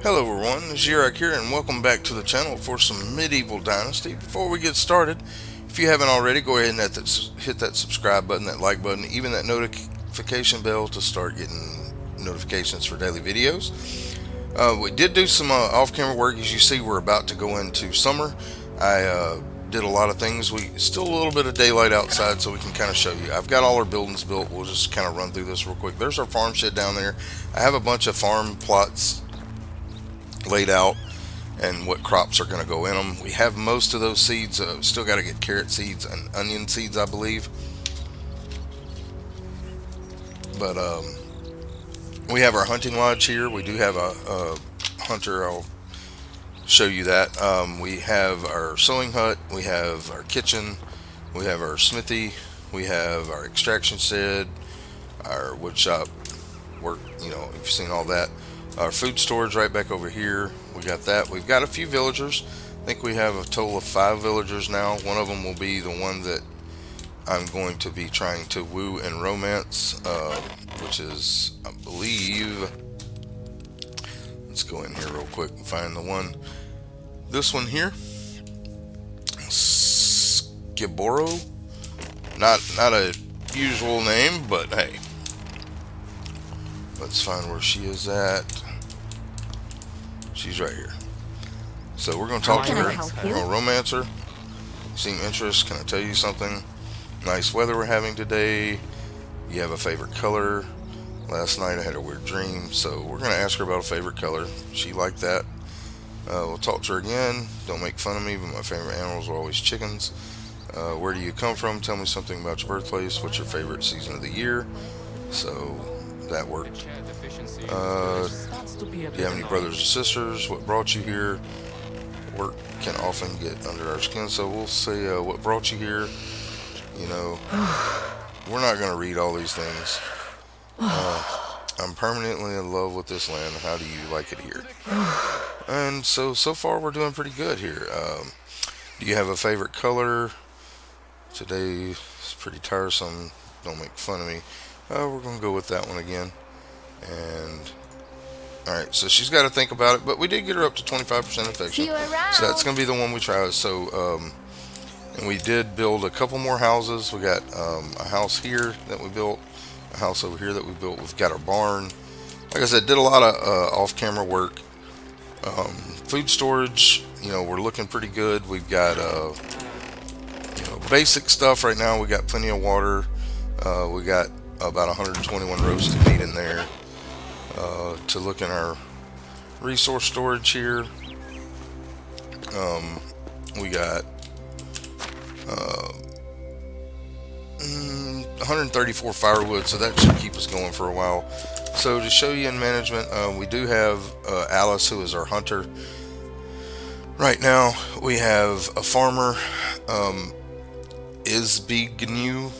Hello everyone, Zirak here and welcome back to the channel for some medieval Dynasty. Before we get started, if you haven't already, go ahead and hit that subscribe button, that like button, even that notification bell to start getting notifications for daily videos. We did do some off-camera work. As you see, we're about to go into summer. I did a lot of things. We still a little bit of daylight outside, so we can kind of show you. I've got all our buildings built. We'll just kind of run through this real quick. There's our farm shed down there. I have a bunch of farm plots laid out and what crops are going to go in them. We have most of those seeds. Still got to get carrot seeds and onion seeds, I believe. But we have our hunting lodge here. We do have a hunter. I'll show you that. We have our sewing hut. We have our kitchen. We have our smithy. We have our extraction shed. Our wood shop work. You know, you've seen all that. Our food storage right back over here. We got that. We've got a few villagers. I think we have a total of 5 villagers now. One of them will be the one that I'm going to be trying to woo and romance, which is, I believe, let's go in here real quick and find the one. This one here, Skiboro. Not a usual name, but hey, let's find where she is at. She's right here. So we're going to talk to her. We're going to romance her. Seem interest. Can I tell you something? Nice weather we're having today. You have a favorite color. Last night I had a weird dream. So we're going to ask her about a favorite color. She liked that. We'll talk to her again. Don't make fun of me, but my favorite animals are always chickens. Where do you come from? Tell me something about your birthplace. What's your favorite season of the year? So that worked. Do you have any brothers or sisters? What brought you here? Work can often get under our skin, so we'll say what brought you here. You know, we're not going to read all these things. I'm permanently in love with this land. How do you like it here? And so far we're doing pretty good here. Do you have a favorite color? Today is pretty tiresome. Don't make fun of me. We're going to go with that one again. And alright, so she's got to think about it, but we did get her up to 25% affection. So that's going to be the one we try. So, and we did build a couple more houses. We got a house here that we built, a house over here that we built. We've got our barn. Like I said, did a lot of off-camera work. Food storage, you know, we're looking pretty good. We've got, basic stuff right now. We got plenty of water. We got about 121 roasted meat in there. To look in our resource storage here, we got 134 firewood, so that should keep us going for a while. So to show you in management, we do have Alice, who is our hunter. Right now we have a farmer, Isbignew.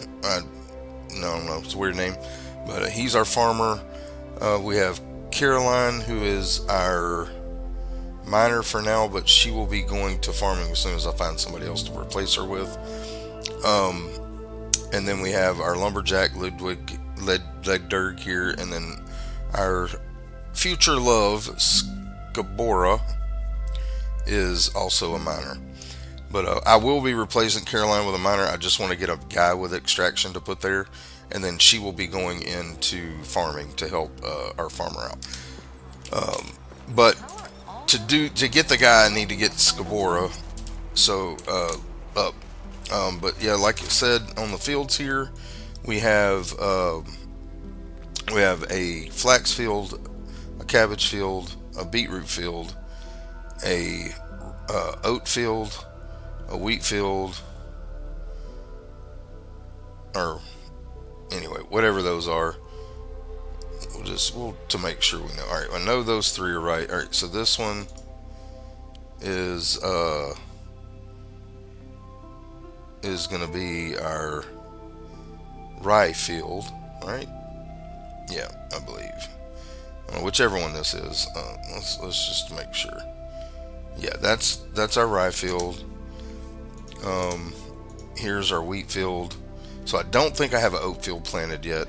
No, it's a weird name, but he's our farmer. We have Caroline, who is our miner for now, but she will be going to farming as soon as I find somebody else to replace her with. And then we have our lumberjack, Ledderg here, and then our future love, Skabora, is also a miner. But I will be replacing Caroline with a miner. I just want to get a guy with extraction to put there, and then she will be going into farming to help our farmer out. But to get the guy, I need to get Skabora up. But yeah, like I said, on the fields here, we have a flax field, a cabbage field, a beetroot field, a oat field, a wheat field, or anyway, whatever those are. We'll to make sure we know. All right, I know those 3 are right. All right, so this one is going to be our rye field, right? Yeah, I believe. Whichever one this is, let's just make sure. Yeah, that's our rye field. Here's our wheat field. So I don't think I have an oat field planted yet.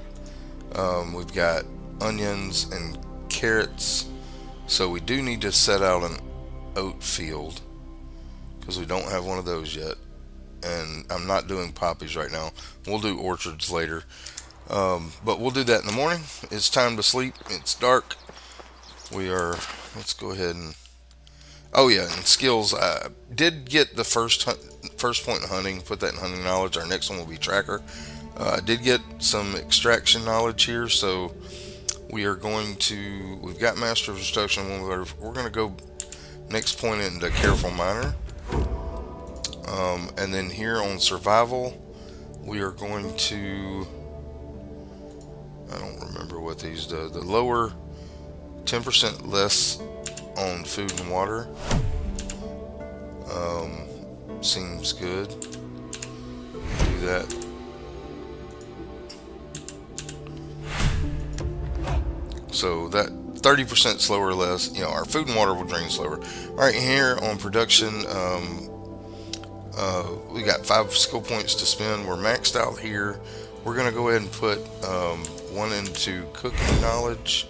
We've got onions and carrots So we do need to set out an oat field because we don't have one of those yet. And I'm not doing poppies right now. We'll do orchards later. But we'll do that in the morning. It's time to sleep. It's dark. Let's go ahead and, oh yeah, and skills. I did get the first point in hunting. Put that in hunting knowledge. Our next one will be tracker. I did get some extraction knowledge here, so we've got master of destruction. We're going to go next point into careful miner. And then here on survival, we are going to, I don't remember what these do. The lower 10% less on food and water. Seems good. Do that. So that 30% slower or less, our food and water will drain slower. All right, here on production, we got 5 skill points to spend. We're maxed out here. We're going to go ahead and put one into cooking knowledge.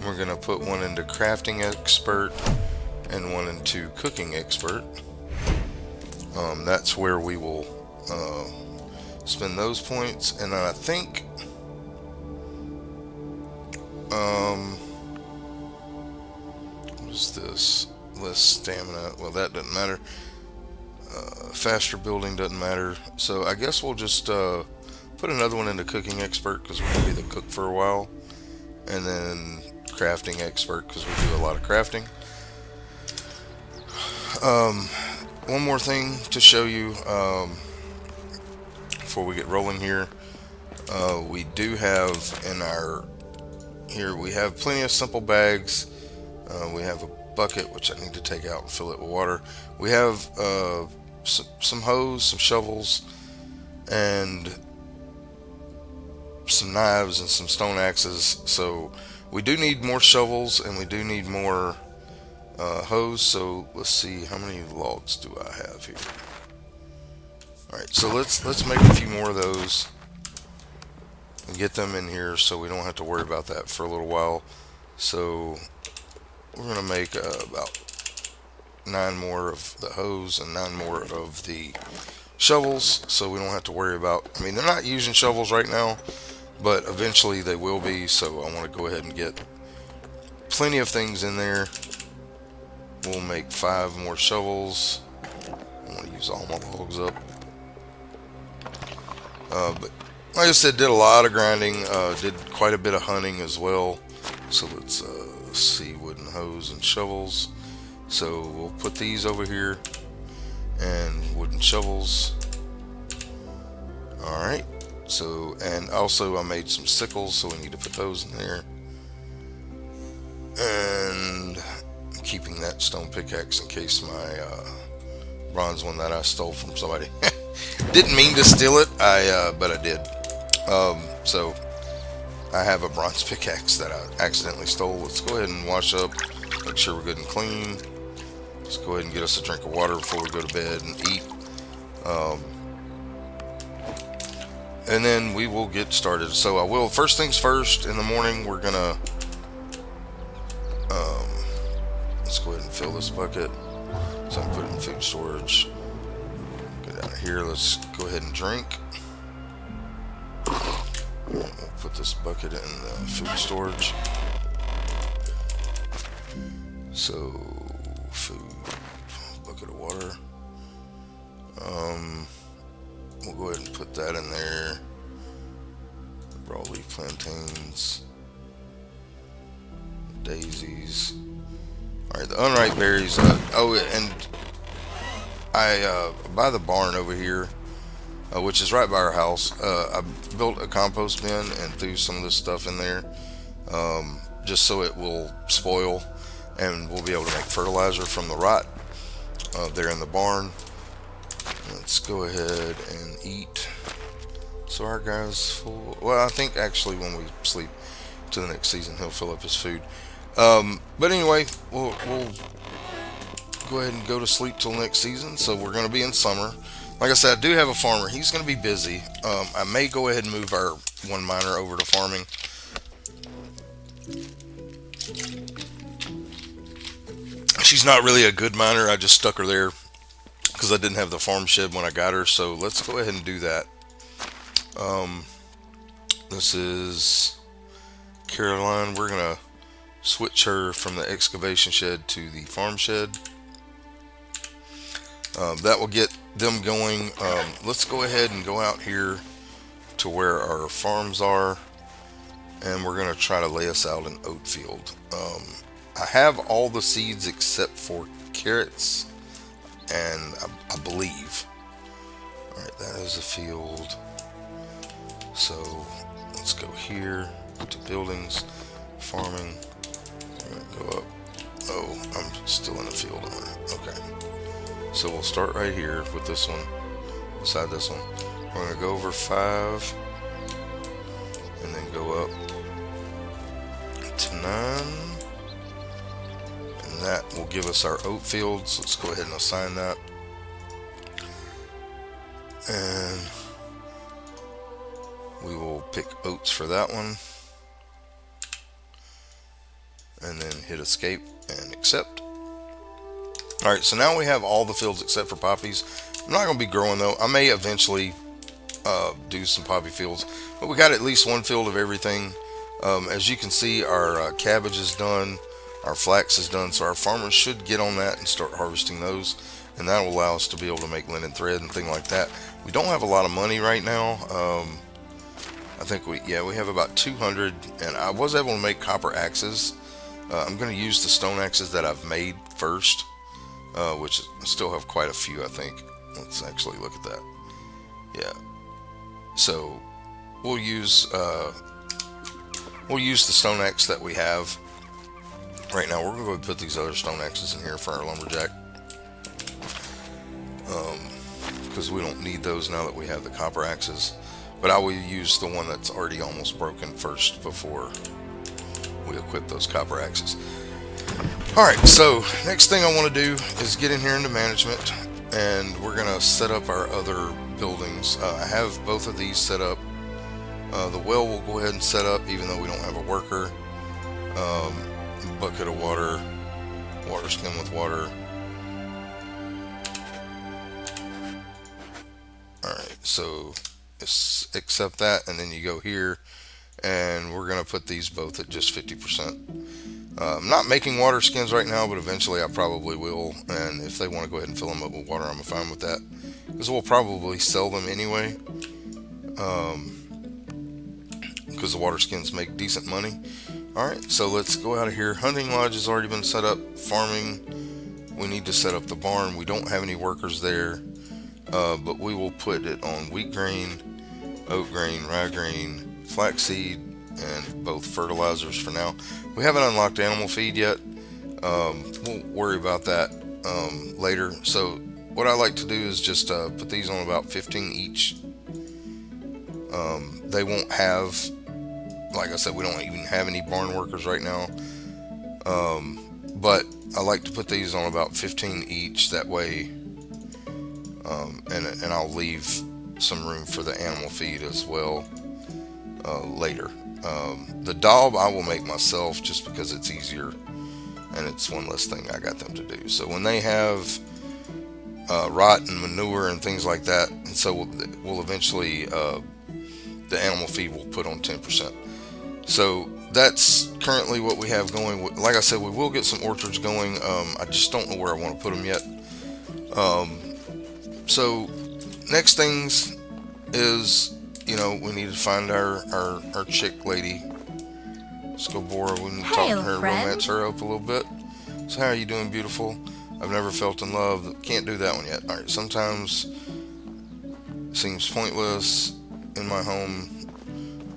We're going to put one into crafting expert and one into cooking expert. That's where we will spend those points. And then I think what is this? Less stamina. Well, that doesn't matter. Faster building doesn't matter. So I guess we'll just put another one into cooking expert because we're going to be the cook for a while. And then crafting expert because we do a lot of crafting. One more thing to show you before we get rolling here. We do have we have plenty of simple bags. We have a bucket which I need to take out and fill it with water. We have some hose, some shovels, and some knives and some stone axes. So we do need more shovels and we do need more hose. So let's see, how many logs do I have here? Alright, so let's make a few more of those and get them in here so we don't have to worry about that for a little while. So we're going to make about 9 more of the hose and 9 more of the shovels so we don't have to worry about, they're not using shovels right now, but eventually they will be, so I want to go ahead and get plenty of things in there. We'll make 5 more shovels. I want to use all my logs up. But like I said, did a lot of grinding, did quite a bit of hunting as well. So let's see, wooden hose and shovels. So we'll put these over here and wooden shovels. Alright, so, and also I made some sickles, so we need to put those in there. And I'm keeping that stone pickaxe in case my bronze one that I stole from somebody. Didn't mean to steal it, but I did. So I have a bronze pickaxe that I accidentally stole. Let's go ahead and wash up, make sure we're good and clean. Let's go ahead and get us a drink of water before we go to bed and eat. And then we will get started. So I will, first things first, in the morning we're gonna let's go ahead and fill this bucket. So I can put it in food storage. Get out of here, let's go ahead and drink. We'll put this bucket in the food storage. So, food, bucket of water. We'll go ahead and put that in there. The broadleaf plantains, daisies. Alright, the unripe berries. And I by the barn over here, which is right by our house, I built a compost bin and threw some of this stuff in there, just so it will spoil and we'll be able to make fertilizer from the rot there in the barn. Let's go ahead and eat. So our guy's full. Well, I think actually when we sleep to the next season, he'll fill up his food. But anyway, we'll go ahead and go to sleep till next season. So we're going to be in summer. Like I said, I do have a farmer. He's going to be busy. I may go ahead and move our one miner over to farming. She's not really a good miner. I just stuck her there because I didn't have the farm shed when I got her. So let's go ahead and do that. Um, this is Caroline. We're gonna switch her from the excavation shed to the farm shed. That will get them going. Let's go ahead and go out here to where our farms are, and we're gonna try to lay us out an oat field. I have all the seeds except for carrots, and I believe. All right, that is a field. So let's go here to buildings, farming. I'm gonna go up. Oh, I'm still in the field on it. Okay. So we'll start right here with this one, beside this one. We're going to go over 5, and then go up to 9, and that will give us our oat fields. Let's go ahead and assign that. And we will pick oats for that one, and then hit escape and accept. Alright, so now we have all the fields except for poppies. I'm not going to be growing though. I may eventually do some poppy fields, but we got at least one field of everything. As you can see, our cabbage is done, our flax is done, so our farmers should get on that and start harvesting those, and that will allow us to be able to make linen thread and things like that. We don't have a lot of money right now. I think we have about 200, and I was able to make copper axes. I'm going to use the stone axes that I've made first. Which I still have quite a few, I think. Let's actually look at that. Yeah. So we'll use the stone axe that we have right now. We're gonna go put these other stone axes in here for our lumberjack, because we don't need those now that we have the copper axes. But I will use the one that's already almost broken first before we equip those copper axes. Alright, so next thing I want to do is get in here into management, and we're going to set up our other buildings. I have both of these set up. The well we'll go ahead and set up even though we don't have a worker. Bucket of water, water skin with water. Alright, so accept that, and then you go here, and we're going to put these both at just 50%. I'm not making water skins right now, but eventually I probably will, and if they want to go ahead and fill them up with water, I'm fine with that, because we'll probably sell them anyway, because the water skins make decent money. Alright, so let's go out of here. Hunting lodge has already been set up. Farming, we need to set up the barn. We don't have any workers there, but we will put it on wheat grain, oat grain, rye grain, flaxseed, and both fertilizers for now. We haven't unlocked animal feed yet. We'll worry about that later. So what I like to do is just put these on about 15 each. They won't have, like I said, we don't even have any barn workers right now. But I like to put these on about 15 each. That way, and I'll leave some room for the animal feed as well later. The daub I will make myself just because it's easier and it's one less thing I got them to do. So when they have rot and manure and things like that, and so we'll eventually the animal feed will put on 10%. So that's currently what we have going. Like I said, we will get some orchards going. I just don't know where I want to put them yet. So next things is, we need to find our chick lady. Let's go bore her. We need to talk to her, romance her up a little bit. So how are you doing, beautiful? I've never felt in love. Can't do that one yet. Alright, sometimes seems pointless in my home.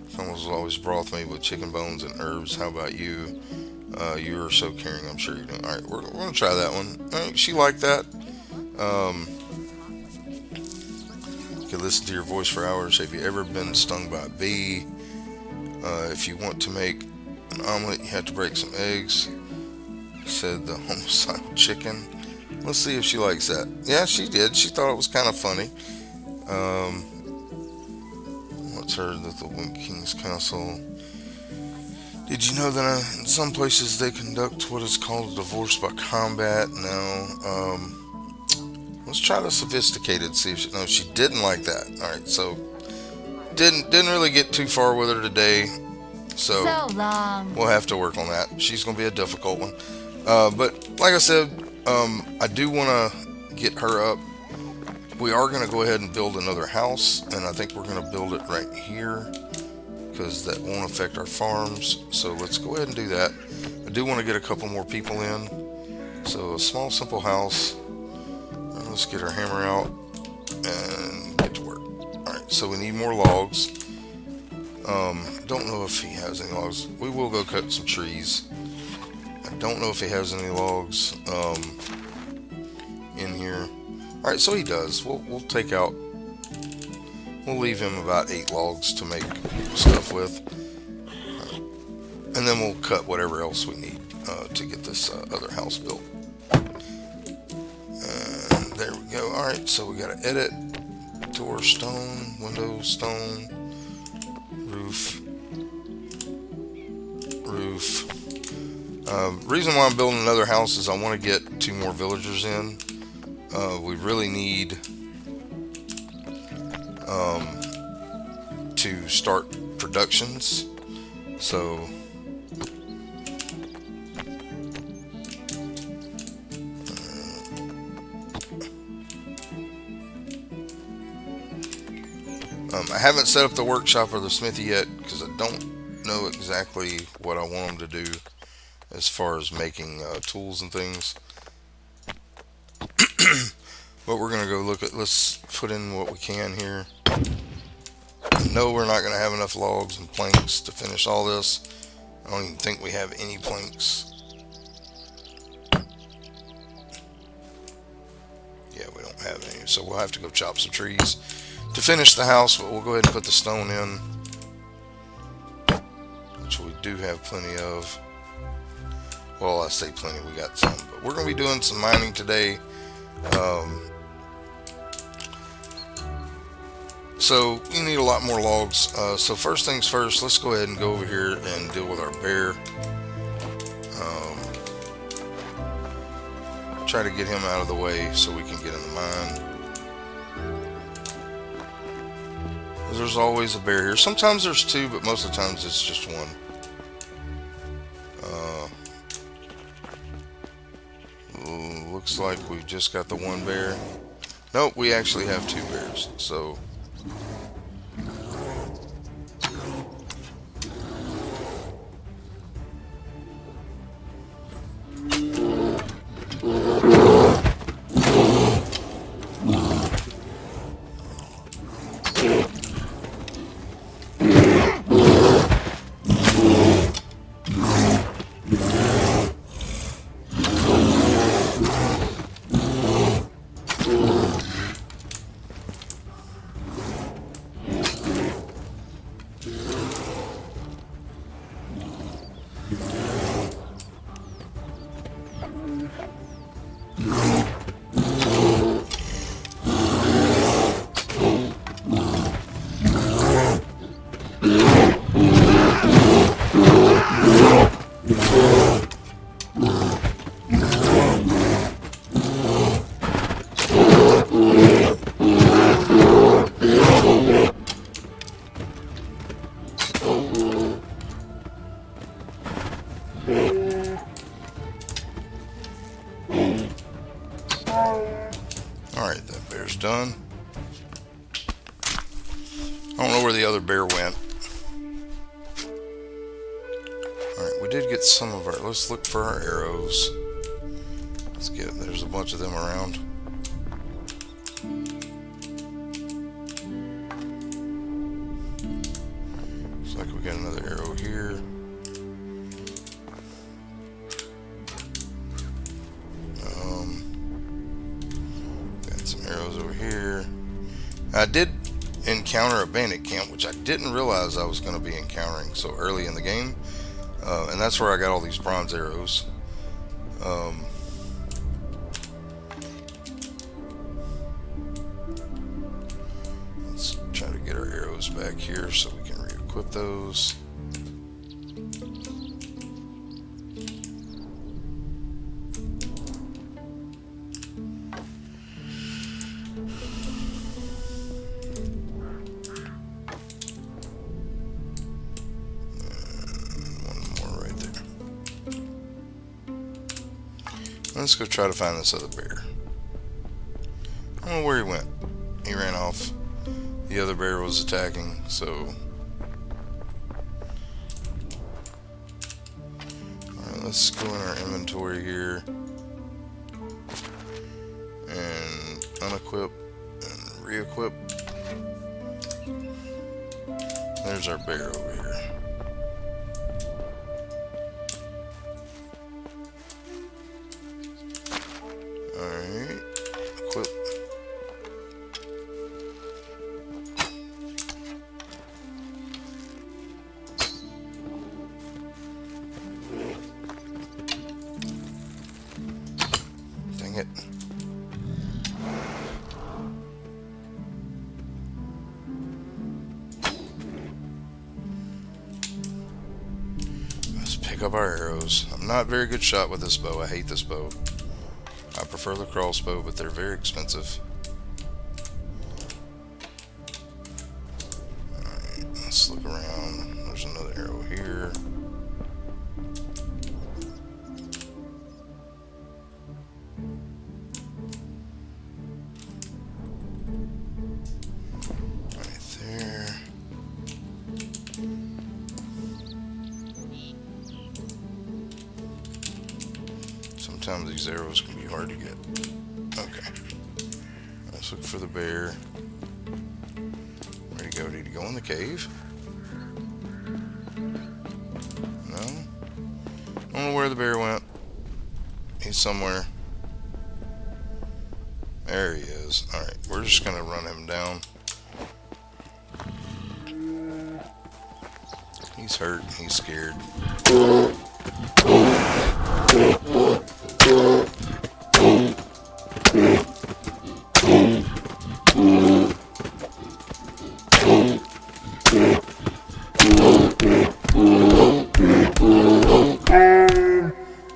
Someone will always broth me with chicken bones and herbs. How about you? You are so caring. I'm sure you're doing. Alright, we're going to try that one. Alright, she liked that. Could listen to your voice for hours. Have you ever been stung by a bee? If you want to make an omelet, you have to break some eggs, said the homicidal chicken. Let's see if she likes that. Yeah, she did. She thought it was kind of funny. Let's heard that the Wind King's Castle Did you know that in some places they conduct what is called divorce by combat? No. Let's try the sophisticated. See if she, no, she didn't like that. All right, so didn't really get too far with her today. So we'll have to work on that. She's gonna be a difficult one. But like I said, I do want to get her up. We are gonna go ahead and build another house, and I think we're gonna build it right here, because that won't affect our farms. So let's go ahead and do that. I do want to get a couple more people in. So a small, simple house. Let's get our hammer out and get to work. Alright, so we need more logs. Don't know if he has any logs. We will go cut some trees. I don't know if he has any logs in here. Alright, so he does. We'll take out, we'll leave him about 8 logs to make stuff with. And then we'll cut whatever else we need to get this other house built. And there we go. Alright, so we got to edit. Door stone, window stone, roof. Reason why I'm building another house is I want to get 2 more villagers in. We really need to start productions. So I haven't set up the workshop or the smithy yet because I don't know exactly what I want them to do as far as making tools and things. But we're going to go look at, let's put in what we can here. No, we're not going to have enough logs and planks to finish all this. I don't even think we have any planks. Yeah, we don't have any, so we'll have to go chop some trees to finish the house, but we'll go ahead and put the stone in, which we do have plenty of. Well, I say plenty, we got some, but we're going to be doing some mining today. So you need a lot more logs. So first things first, let's go ahead and go over here and deal with our bear. Try to get him out of the way so we can get in the mine. There's always a bear here. Sometimes there's 2, but most of the times it's just 1. Looks like we've just got the 1 bear. Nope, we actually have 2 bears. So alright, that bear's done. I don't know where the other bear went. Alright, we did get some of our, let's look for our arrows. Let's get them. There's a bunch of them around. Looks like we got another arrow here. Got some arrows over here. I did encounter a bandit camp, which I didn't realize I was going to be encountering so early in the game. And that's where I got all these bronze arrows. Let's try to get our arrows back here so we can re-equip those. Let's go try to find this other bear. I don't know where he went. He ran off. The other bear was attacking, so... Alright, let's go in our inventory here. And unequip and re-equip. There's our bear over here. Alright, equip. Dang it. Let's pick up our arrows. I'm not a very good shot with this bow. I hate this bow. I prefer the crossbow, but they're very expensive. Alright, let's look around. There's another arrow here. Right there. Sometimes these arrows can be hard to get. Okay. Let's look for the bear. Where'd he go? Did he go in the cave? No? I don't know where the bear went. He's somewhere. There he is. Alright, we're just gonna run him down. He's hurt. He's scared.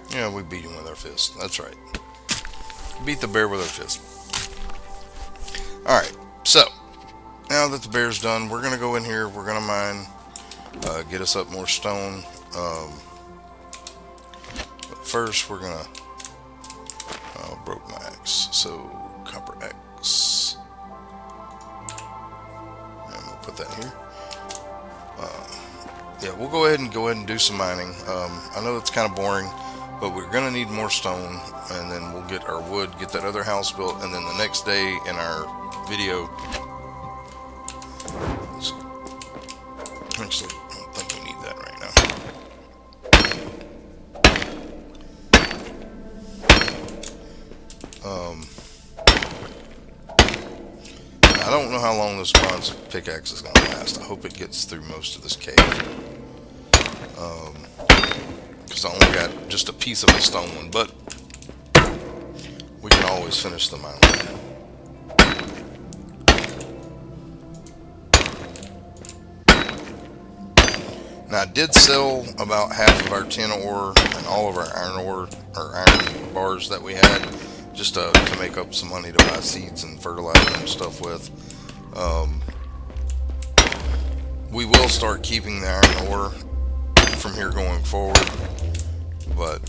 Yeah, we beat him with our fist. That's right. Beat the bear with our fist. Alright, so now that the bear's done, we're going to go in here. We're going to mine, get us up more stone. But first, we're going to... Oh, broke my axe. So, copper axe. And we'll put that here. Yeah, we'll go ahead and do some mining. I know it's kind of boring, but we're going to need more stone, and then we'll get our wood, get that other house built, and then the next day in our video... Actually, I don't think we need that right now. I don't know how long this bronze pickaxe is going to last. I hope it gets through most of this cave. Because I only got just a piece of a stone one, but we can always finish the mine. Now I did sell about half of our tin ore and all of our iron ore, or iron bars that we had, just to make up some money to buy seeds and fertilizer and stuff with. We will start keeping the iron ore from here going forward, but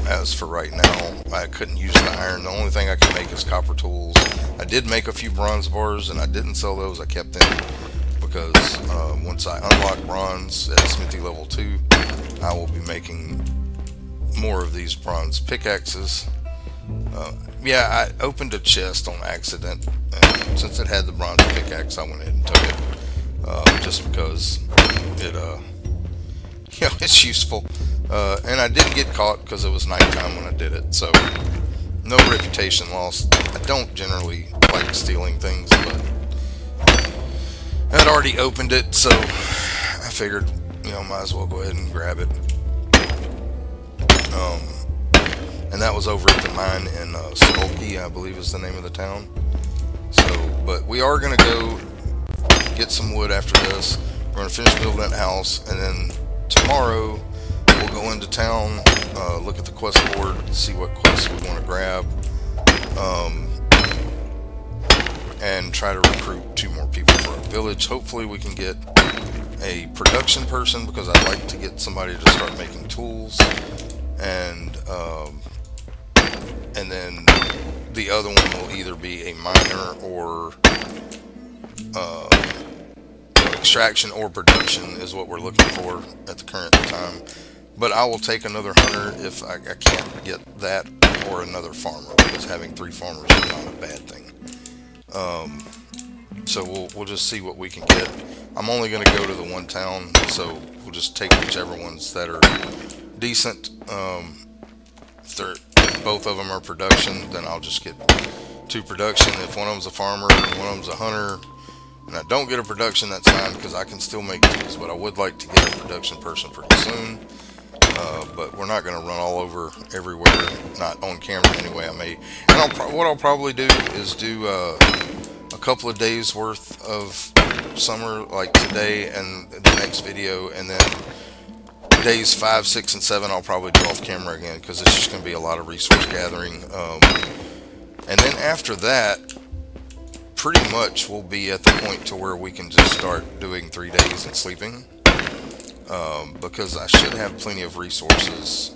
as for right now, I couldn't use the iron. The only thing I can make is copper tools. I did make a few bronze bars, and I didn't sell those. I kept them because once I unlock bronze at Smithy level 2, I will be making more of these bronze pickaxes. Yeah, I opened a chest on accident, and since it had the bronze pickaxe, I went ahead and took it, just because it, you know, it's useful. And I didn't get caught because it was nighttime when I did it, so no reputation lost. I don't generally like stealing things, but I'd already opened it, so I figured, you know, might as well go ahead and grab it. And that was over at the mine in Skulky, I believe is the name of the town. So, but we are going to go get some wood after this. We're going to finish building that house, and then tomorrow we'll go into town, look at the quest board, see what quests we want to grab, and try to recruit 2 more people for our village. Hopefully we can get a production person, because I'd like to get somebody to start making tools, and and then the other one will either be a miner or extraction or production is what we're looking for at the current time. But I will take another hunter if I can't get that, or another farmer, because having 3 farmers is not a bad thing. So we'll just see what we can get. I'm only going to go to the one town, so we'll just take whichever ones that are decent. If both of them are production, then I'll just get 2 production. If one of them's a farmer and one of them's a hunter, and I don't get a production, that's fine, because I can still make tools. But I would like to get a production person pretty soon. But we're not going to run all over everywhere, not on camera anyway. And what I'll probably do is do a couple of days worth of summer, like today and the next video, and then days 5, 6, and 7 I'll probably do off camera again, because it's just going to be a lot of resource gathering. And then after that, pretty much we'll be at the point to where we can just start doing 3 days and sleeping. Because I should have plenty of resources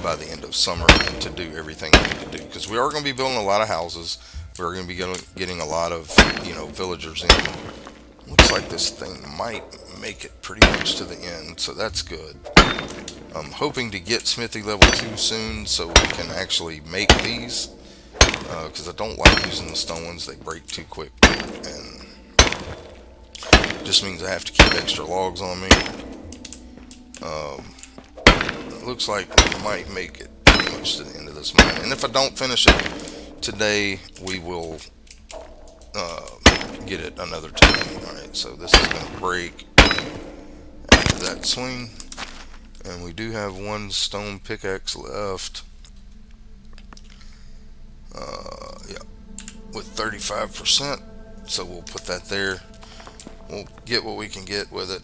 by the end of summer to do everything I need to do. Because we are going to be building a lot of houses. We're going to be getting a lot of, villagers in. Looks like this thing might make it pretty much to the end, so that's good. I'm hoping to get Smithy level 2 soon, so we can actually make these. Because I don't like using the stone ones; they break too quick, and it just means I have to keep extra logs on me. It looks like we might make it pretty much to the end of this mine, and if I don't finish it today, we will get it another time. Alright, so this is going to break after that swing, and we do have 1 stone pickaxe left. Yeah, with 35%, so we'll put that there. We'll get what we can get with it.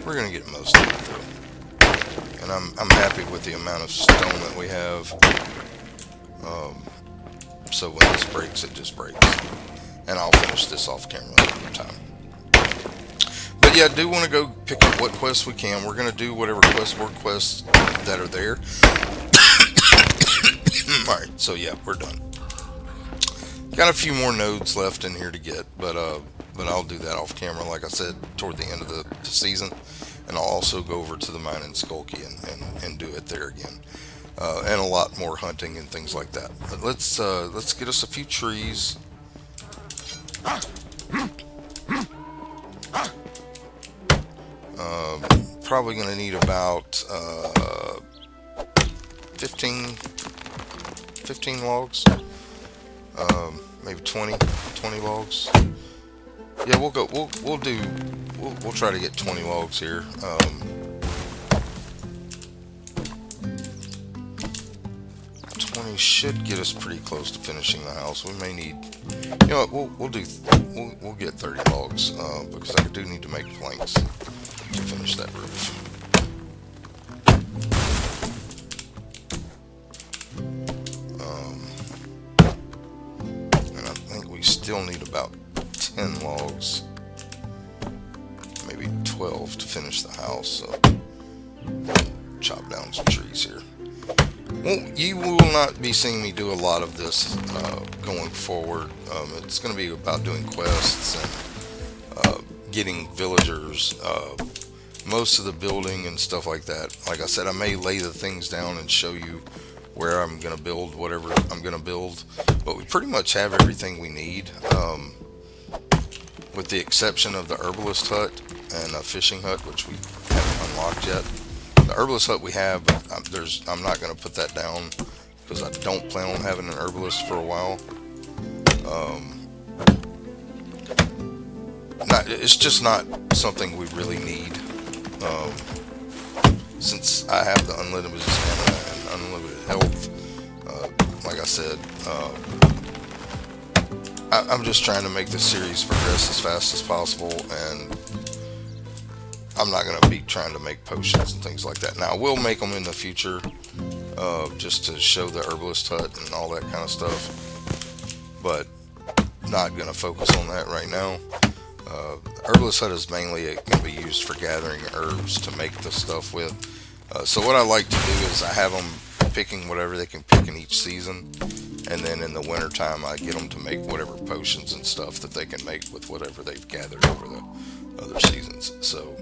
We're gonna get most of it through, and I'm happy with the amount of stone that we have. So when this breaks, it just breaks, and I'll finish this off camera another time. But yeah, I do want to go pick up what quests we can. We're gonna do whatever work quests that are there. All right, so yeah, we're done. Got a few more nodes left in here to get, but I'll do that off camera, like I said, toward the end of the season. And I'll also go over to the mine in Skulky and do it there again. And a lot more hunting and things like that. But let's get us a few trees. Probably going to need about 15 logs. Maybe 20 logs. Yeah, we'll try to get 20 logs here. 20 should get us pretty close to finishing the house. We may need, we'll get 30 logs, because I do need to make planks to finish that roof. And I think we still need about 10 logs, maybe 12 to finish the house, so chop down some trees here. Well, you will not be seeing me do a lot of this going forward. It's going to be about doing quests and getting villagers, most of the building and stuff like that. Like I said, I may lay the things down and show you where I'm going to build whatever I'm going to build, but we pretty much have everything we need. With the exception of the herbalist hut and a fishing hut, which we haven't unlocked yet. The herbalist hut we have, but I'm not going to put that down because I don't plan on having an herbalist for a while. It's just not something we really need. Since I have the unlimited stamina and unlimited health, like I said, I'm just trying to make this series progress as fast as possible, and I'm not going to be trying to make potions and things like that. Now, I will make them in the future, just to show the herbalist hut and all that kind of stuff. but not going to focus on that right now. Herbalist hut is mainly going to be used for gathering herbs to make the stuff with. So what I like to do is I have them picking whatever they can pick in each season, and then in the winter time I get them to make whatever potions and stuff that they can make with whatever they've gathered over the other seasons. So,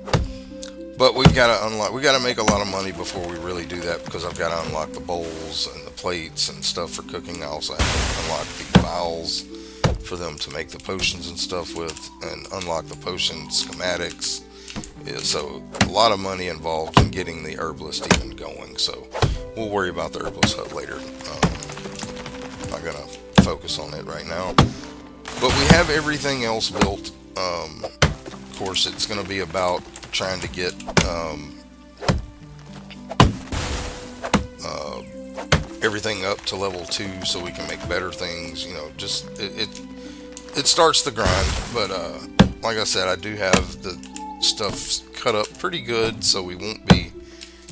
but we got to make a lot of money before we really do that, because I've got to unlock the bowls and the plates and stuff for cooking. I also have to unlock the vials for them to make the potions and stuff with, and unlock the potion schematics. Yeah, so a lot of money involved in getting the herbalist even going. So we'll worry about the herbalist hut later. I'm not gonna focus on it right now. But we have everything else built. Of course, it's gonna be about trying to get everything up to level 2 so we can make better things. You know, just it starts the grind. But like I said, I do have the stuff cut up pretty good, so we won't be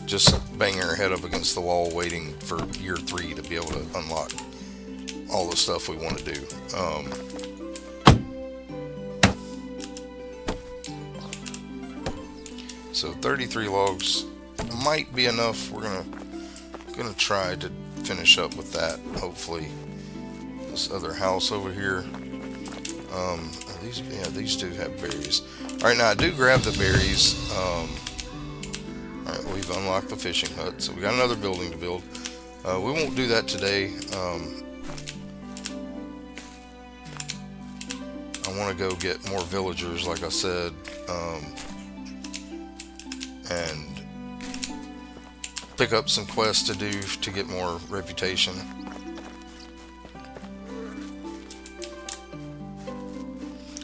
just banging our head up against the wall waiting for year 3 to be able to unlock all the stuff we want to do. So 33 logs might be enough. We're gonna try to finish up with that, hopefully. This other house over here, these two have berries. Alright, now I do grab the berries. Alright, we've unlocked the fishing hut, so we got another building to build. We won't do that today. I want to go get more villagers, like I said, and pick up some quests to do to get more reputation.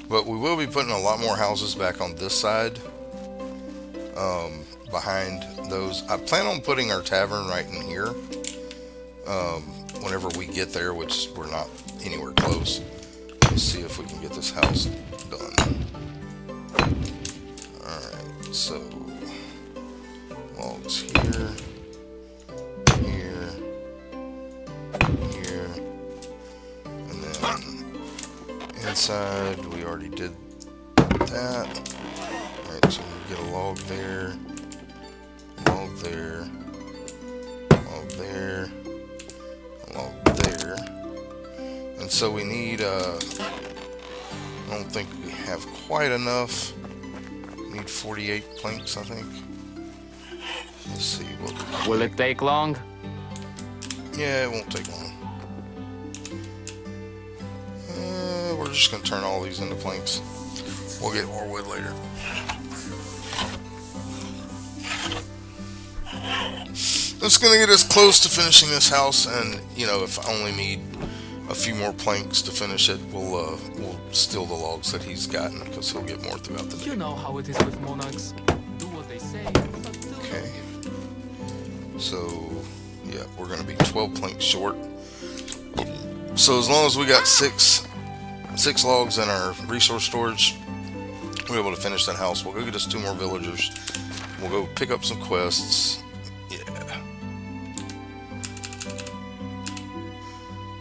But we will be putting a lot more houses back on this side, behind those. I plan on putting our tavern right in here, whenever we get there, which we're not anywhere close. Let's see if we can get this house done. Alright, so logs here, here, here, and then inside we already did that. Alright, so we get a log there, log there, log there, log there. And so we need, I don't think we have quite enough. We need 48 planks, I think. Let's see what. Will it take long? Yeah, it won't take long. We're just going to turn all these into planks. We'll get more wood later. It's going to get us close to finishing this house, and you know, if I only need a few more planks to finish it, we'll steal the logs that he's gotten, because he'll get more throughout the day. You know how it is with monarchs. Do what they say. Okay. So, yeah, we're going to be 12 planks short. So as long as we got six logs in our resource storage, we'll be able to finish that house. We'll go get us 2 more villagers. We'll go pick up some quests. Yeah.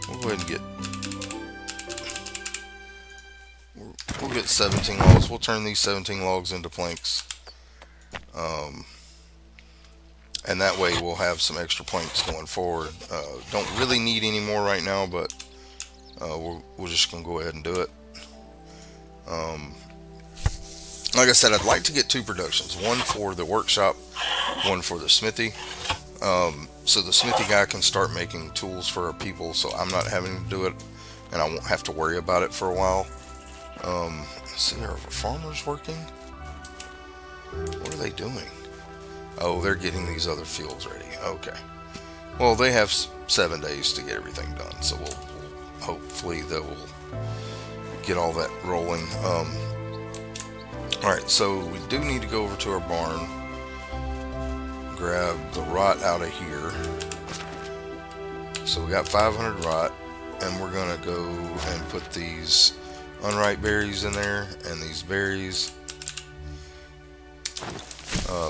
We'll go ahead and get... We'll get 17 logs. We'll turn these 17 logs into planks. And that way we'll have some extra planks going forward. Don't really need any more right now, but we're just going to go ahead and do it. Like I said, I'd like to get 2 productions. One for the workshop, one for the smithy. So the smithy guy can start making tools for our people, so I'm not having to do it, and I won't have to worry about it for a while. Let's see, are farmers working? What are they doing? Oh, they're getting these other fields ready. Okay. Well, they have 7 days to get everything done, so we'll hopefully they will get all that rolling. Alright, so we do need to go over to our barn, grab the rot out of here. So we got 500 rot, and we're gonna go and put these unripe berries in there, and these berries.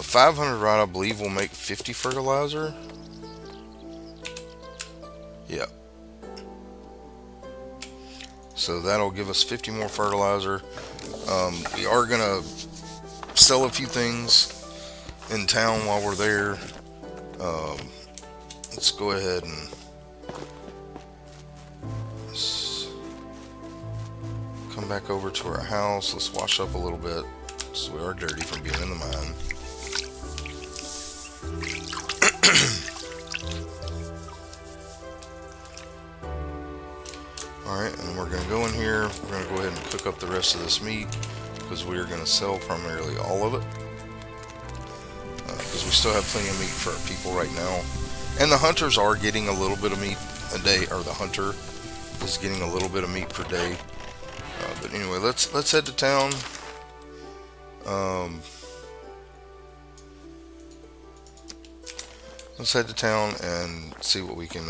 500 rot, I believe, will make 50 fertilizer. Yeah. So that'll give us 50 more fertilizer. We are gonna sell a few things in town while we're there. Um, let's go ahead and come back over to our house. Let's wash up a little bit, so we are dirty from being in the mine. Alright, and we're going to go in here. We're going to go ahead and cook up the rest of this meat, because we are going to sell primarily all of it. Because we still have plenty of meat for our people right now. And the hunters are getting a little bit of meat a day, or the hunter is getting a little bit of meat per day. But anyway, let's head to town. Let's head to town and see what we can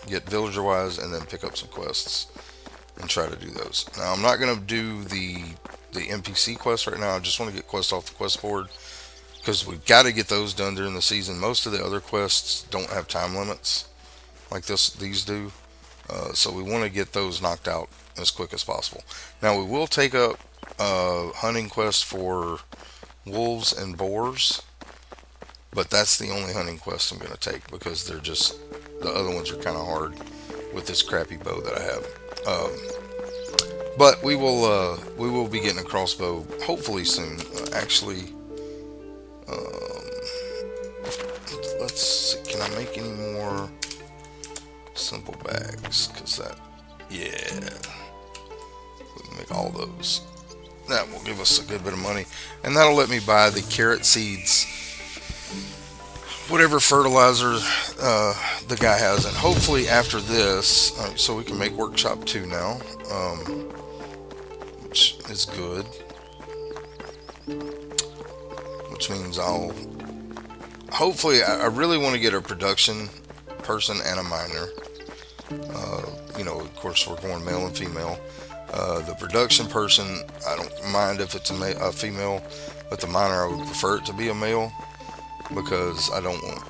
get villager-wise, and then pick up some quests and try to do those. Now, I'm not going to do the NPC quests right now. I just want to get quests off the quest board, because we've got to get those done during the season. Most of the other quests don't have time limits like these do. So we want to get those knocked out as quick as possible. Now, we will take up hunting quests for wolves and boars, but that's the only hunting quest I'm going to take, because they're just, the other ones are kind of hard with this crappy bow that I have. But we will be getting a crossbow hopefully soon. Actually, let's see, can I make any more simple bags? Because that, yeah, we can make all those. That will give us a good bit of money, and that'll let me buy the carrot seeds, whatever fertilizer the guy has. And hopefully after this, so we can make workshop 2 now, which is good, which means I really want to get a production person and a miner. Of course, we're going male and female. The production person, I don't mind if it's a female, but the miner, I would prefer it to be a male, because I don't want,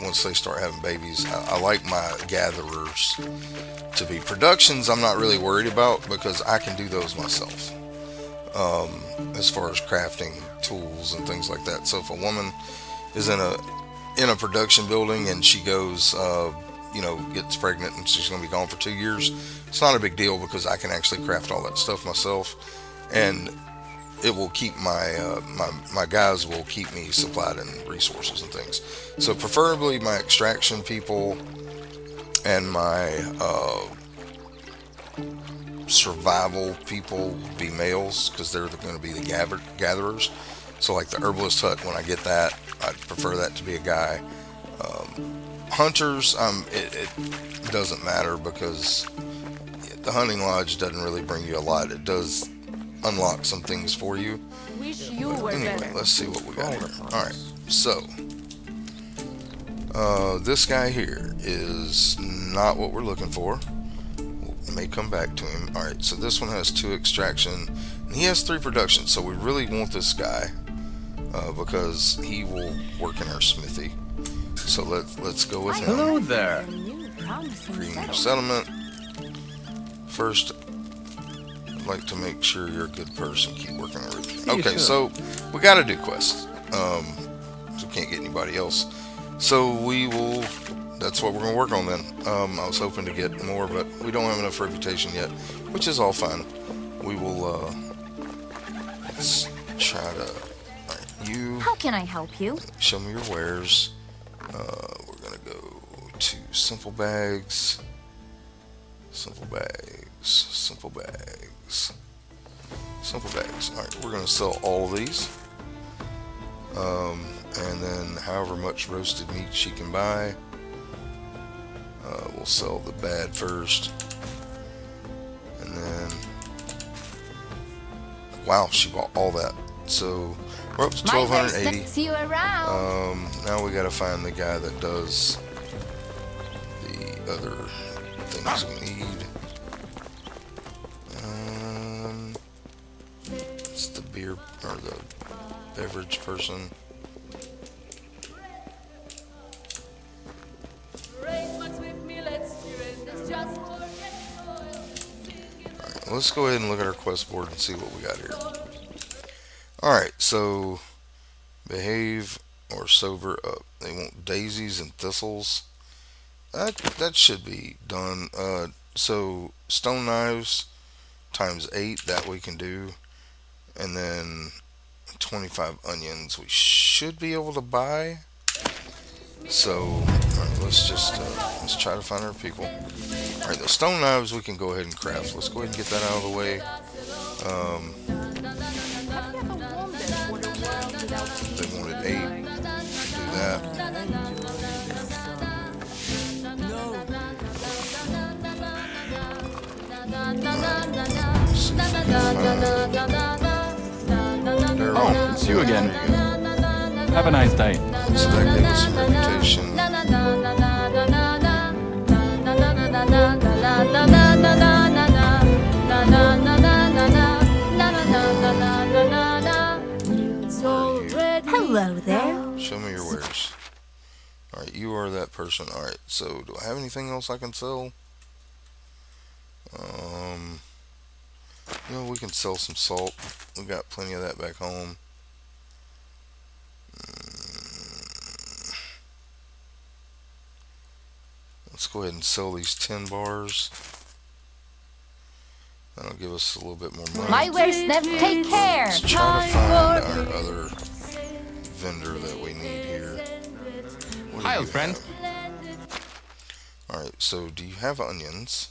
once they start having babies, I like my gatherers to be productions. I'm not really worried about, because I can do those myself, as far as crafting tools and things like that. So if a woman is in a production building and she goes, gets pregnant and she's going to be gone for 2 years, it's not a big deal, because I can actually craft all that stuff myself, and it will keep my guys will keep me supplied in resources and things. So preferably my extraction people and my survival people will be males, because they're going to be the gatherers. So like the herbalist hut, when I get that, I'd prefer that to be a guy. Hunters, it doesn't matter, because the hunting lodge doesn't really bring you a lot. It does unlock some things for you. Wish you But were anyway, better. let's see what we got here. Alright, so this guy here is not what we're looking for. We may come back to him. Alright, so this one has 2 extraction, and he has 3 production. So we really want this guy, because he will work in our smithy. So let's go with him. Hello there. Green settlement. First, I'd like to make sure you're a good person. Keep working on everything. Okay, so we got to do quests. So we can't get anybody else. So that's what we're going to work on then. I was hoping to get more, but we don't have enough reputation yet, which is all fine. We will, let's try to, alright, you. How can I help you? Show me your wares. We're going to go to simple bags. Simple bags. Simple bags. Simple bags. Alright, we're going to sell all of these. And then however much roasted meat she can buy. We'll sell the bad first. And then, wow, she bought all that. So we're up to 1280. See you around. Now we gotta find the guy that does the other things we need. It's the beer, or the beverage person. let's go ahead and look at our quest board and see what we got here. Alright, so behave or sober up. They want daisies and thistles. That should be done. So stone knives times 8, that we can do. And then 25 onions we should be able to buy. So alright, let's try to find our people. Alright, the stone knives we can go ahead and craft. Let's go ahead and get that out of the way. They wanted 8. Do that. Oh, it's you again. Have a nice day. So that gave us some reputation. Hello there. Show me your wares. Alright, you are that person. Alright, so do I have anything else I can sell? We can sell some salt. We got plenty of that back home. Let's go ahead and sell these 10 bars. That'll give us a little bit more money. My wares never take care. Let's try to find our other vendor that we need here. What do Hi, you old friend. have? Alright, so do you have onions?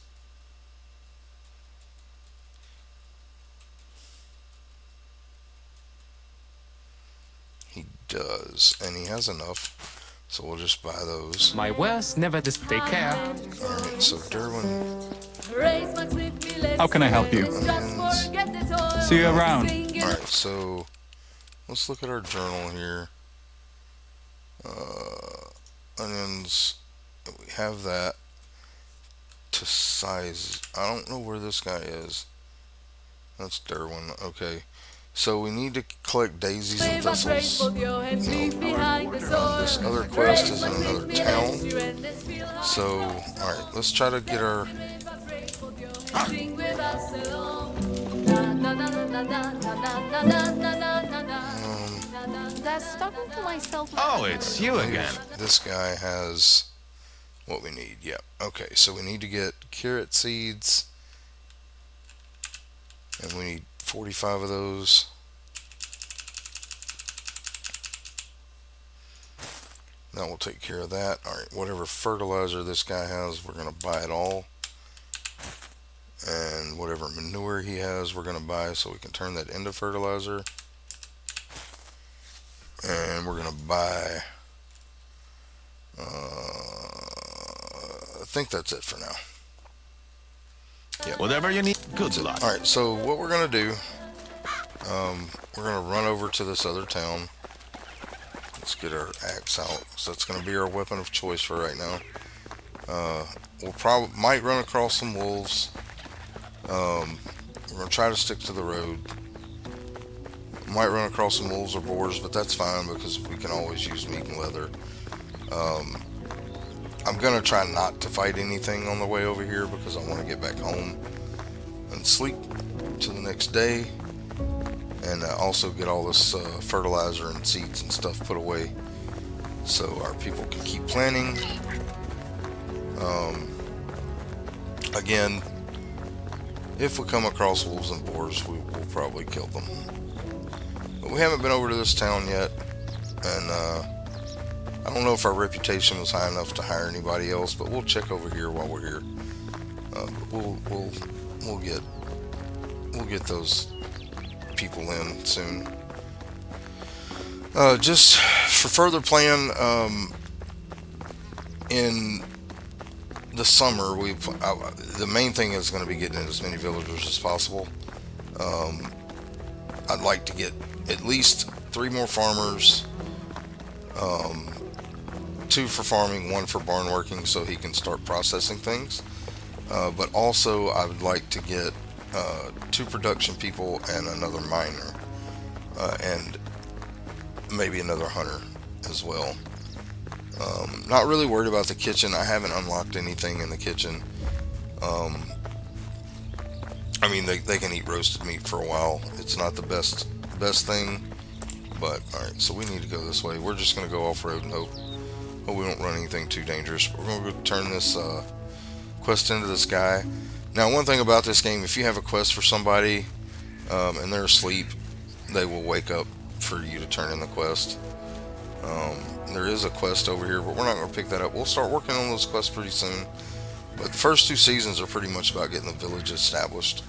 He does, and he has enough, so we'll just buy those. My wares never take care. Alright, so Derwin, How can I help you? onions. See you around. Alright, so let's look at our journal here. Onions, we have that to size. I don't know where this guy is. That's Derwin. Okay, so we need to collect daisies and thistles. This other quest is in another town. So, alright, let's try to get our... That's talking to myself. Oh, it's you again. This guy has what we need. Yep. Okay, so we need to get carrot seeds. And we need 45 of those. That will take care of that. Alright, whatever fertilizer this guy has, we're going to buy it all. And whatever manure he has, we're going to buy so we can turn that into fertilizer. And we're going to buy... I think that's it for now. Yep. Whatever you need, good luck. Alright, so what we're going to do, we're going to run over to this other town. Let's get our axe out. So that's going to be our weapon of choice for right now. We'll probably might run across some wolves. We're going to try to stick to the road. Might run across some wolves or boars, but that's fine because we can always use meat and leather. I'm going to try not to fight anything on the way over here because I want to get back home and sleep till the next day. And also get all this fertilizer and seeds and stuff put away so our people can keep planting. Again, if we come across wolves and boars, we will probably kill them. But we haven't been over to this town yet, and I don't know if our reputation was high enough to hire anybody else, but we'll check over here while we're here. We'll get those people in soon. Just for further plan, in the summer, the main thing is going to be getting in as many villagers as possible. I'd like to get at least 3 more farmers, 2 for farming, 1 for barn working, so he can start processing things. But also, I would like to get 2 production people and another miner, and maybe another hunter as well. Not really worried about the kitchen. I haven't unlocked anything in the kitchen. I mean, they can eat roasted meat for a while. It's not the best thing, but all right. So we need to go this way. We're just gonna go off road and hope we don't run anything too dangerous. We're gonna go turn this quest into this guy. Now, one thing about this game, if you have a quest for somebody and they're asleep, they will wake up for you to turn in the quest. There is a quest over here, but we're not going to pick that up. We'll start working on those quests pretty soon. But the first 2 seasons are pretty much about getting the village established,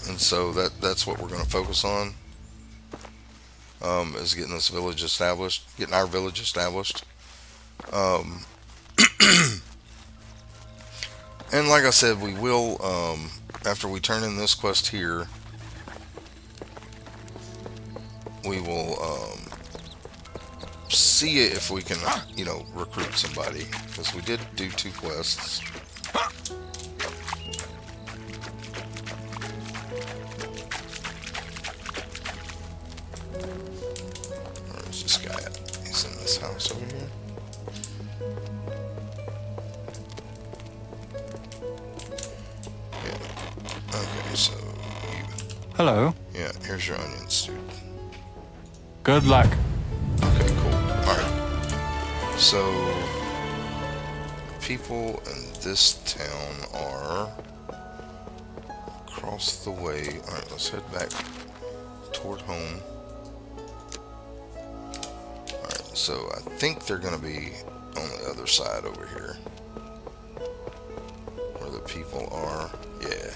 and so that's what we're going to focus on. Is getting this village established, getting our village established. And like I said, we will, after we turn in this quest here, we will see if we can, recruit somebody, because we did do 2 quests. Where's this guy at? He's in this house over here. Okay, so you... Hello. Yeah, here's your onions, dude. Good luck. Okay, cool. Alright. So, people in this town are across the way. Alright, let's head back toward home. Alright, so I think they're going to be on the other side over here. Where the people are. Yeah.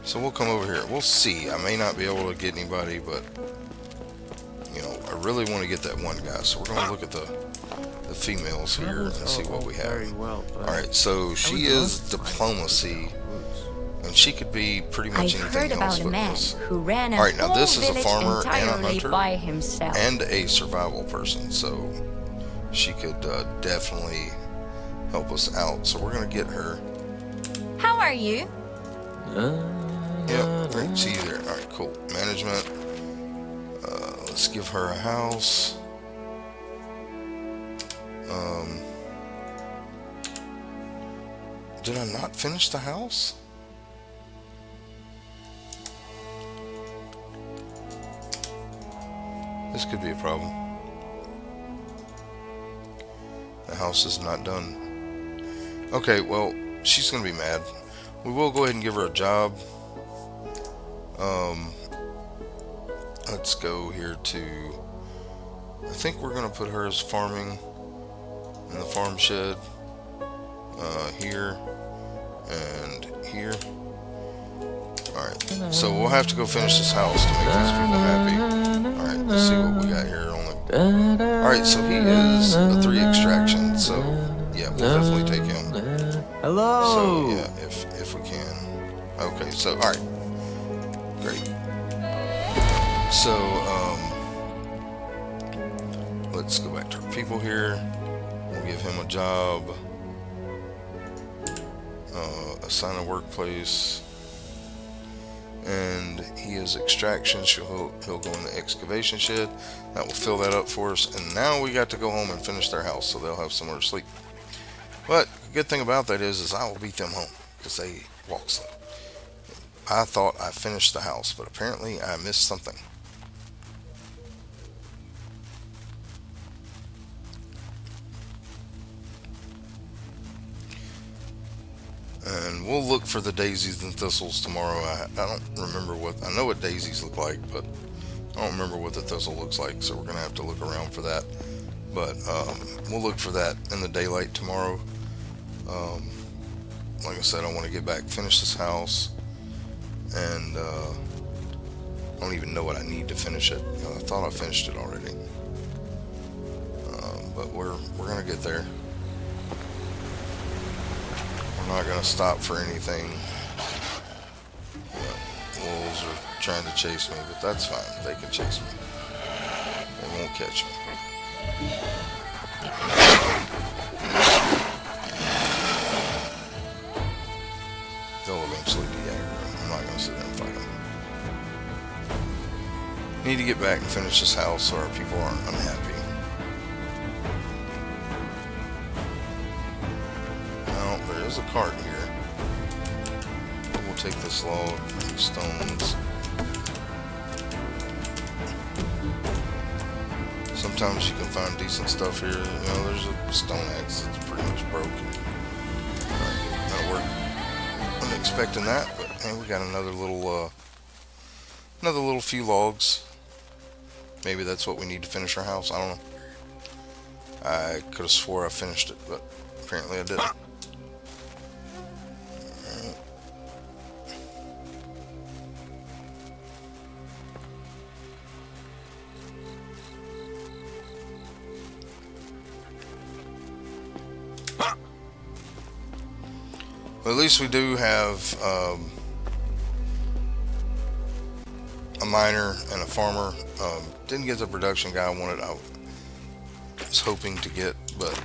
So we'll come over here. We'll see. I may not be able to get anybody, but I really want to get that one guy. So we're going to look at the females here and see what we have. Alright, so she is diplomacy, and she could be pretty much anything else but this. Alright, now this is a farmer and a hunter by himself. and a survival person, so she could definitely help us out. So we're going to get her. How are you? Yep, great. See you there. Alright, cool. Management. Let's give her a house. Did I not finish the house? This could be a problem. The house is not done. Okay, well, she's gonna be mad. We will go ahead and give her a job. Let's go here to... I think we're gonna put her as farming in the farm shed. Here and here. Alright, so we'll have to go finish this house to make these people happy. Alright, let's see what we got here. Alright, so he is a 3 extraction, so yeah, we'll definitely take him. Hello. So yeah, if we can. Okay, so alright. Great. So let's go back to our people here. We'll give him a job. Assign a workplace. And he is extraction. He'll go in the excavation shed. That will fill that up for us. And now we got to go home and finish their house, so they'll have somewhere to sleep. But the good thing about that is I will beat them home because they walk slow. I thought I finished the house, but apparently I missed something. And we'll look for the daisies and thistles tomorrow. I don't remember what... I know what daisies look like, but I don't remember what the thistle looks like, so we're going to have to look around for that. But we'll look for that in the daylight tomorrow. Like I said, I want to get back, finish this house, and I don't even know what I need to finish it. I thought I finished it already. But we're going to get there. I'm not going to stop for anything. Wolves are trying to chase me, but that's fine. They can chase me. They won't catch me. They'll eventually be angry. I'm not going to sit there and fight them. Need to get back and finish this house so our people aren't unhappy. There's a cart here. We'll take this log, these stones. Sometimes you can find decent stuff here. You know, there's a stone axe that's pretty much broken. Alright, that'll work. Wasn't expecting that, but hey, we got another little few logs. Maybe that's what we need to finish our house. I don't know. I could have swore I finished it, but apparently I didn't. Alright. Well, at least we do have a miner and a farmer. Didn't get the production guy I wanted. I was hoping to get, but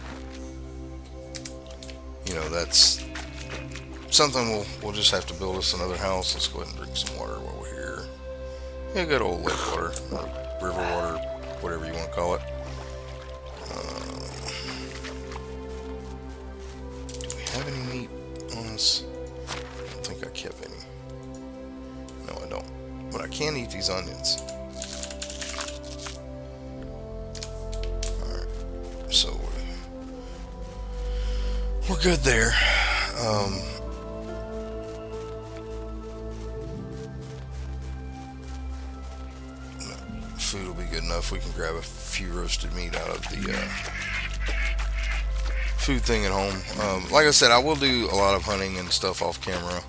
you know, that's something we'll just have to build us another house. Let's go ahead and drink some water while we're here. Yeah, good old lake water or river water, whatever you want to call it. Do we have any meat on us? I don't think I kept any. No, I don't. But I can eat these onions. Alright. So we're good there. Food will be good enough. We can grab a few roasted meat out of the food thing at home. Like I said, I will do a lot of hunting and stuff off camera.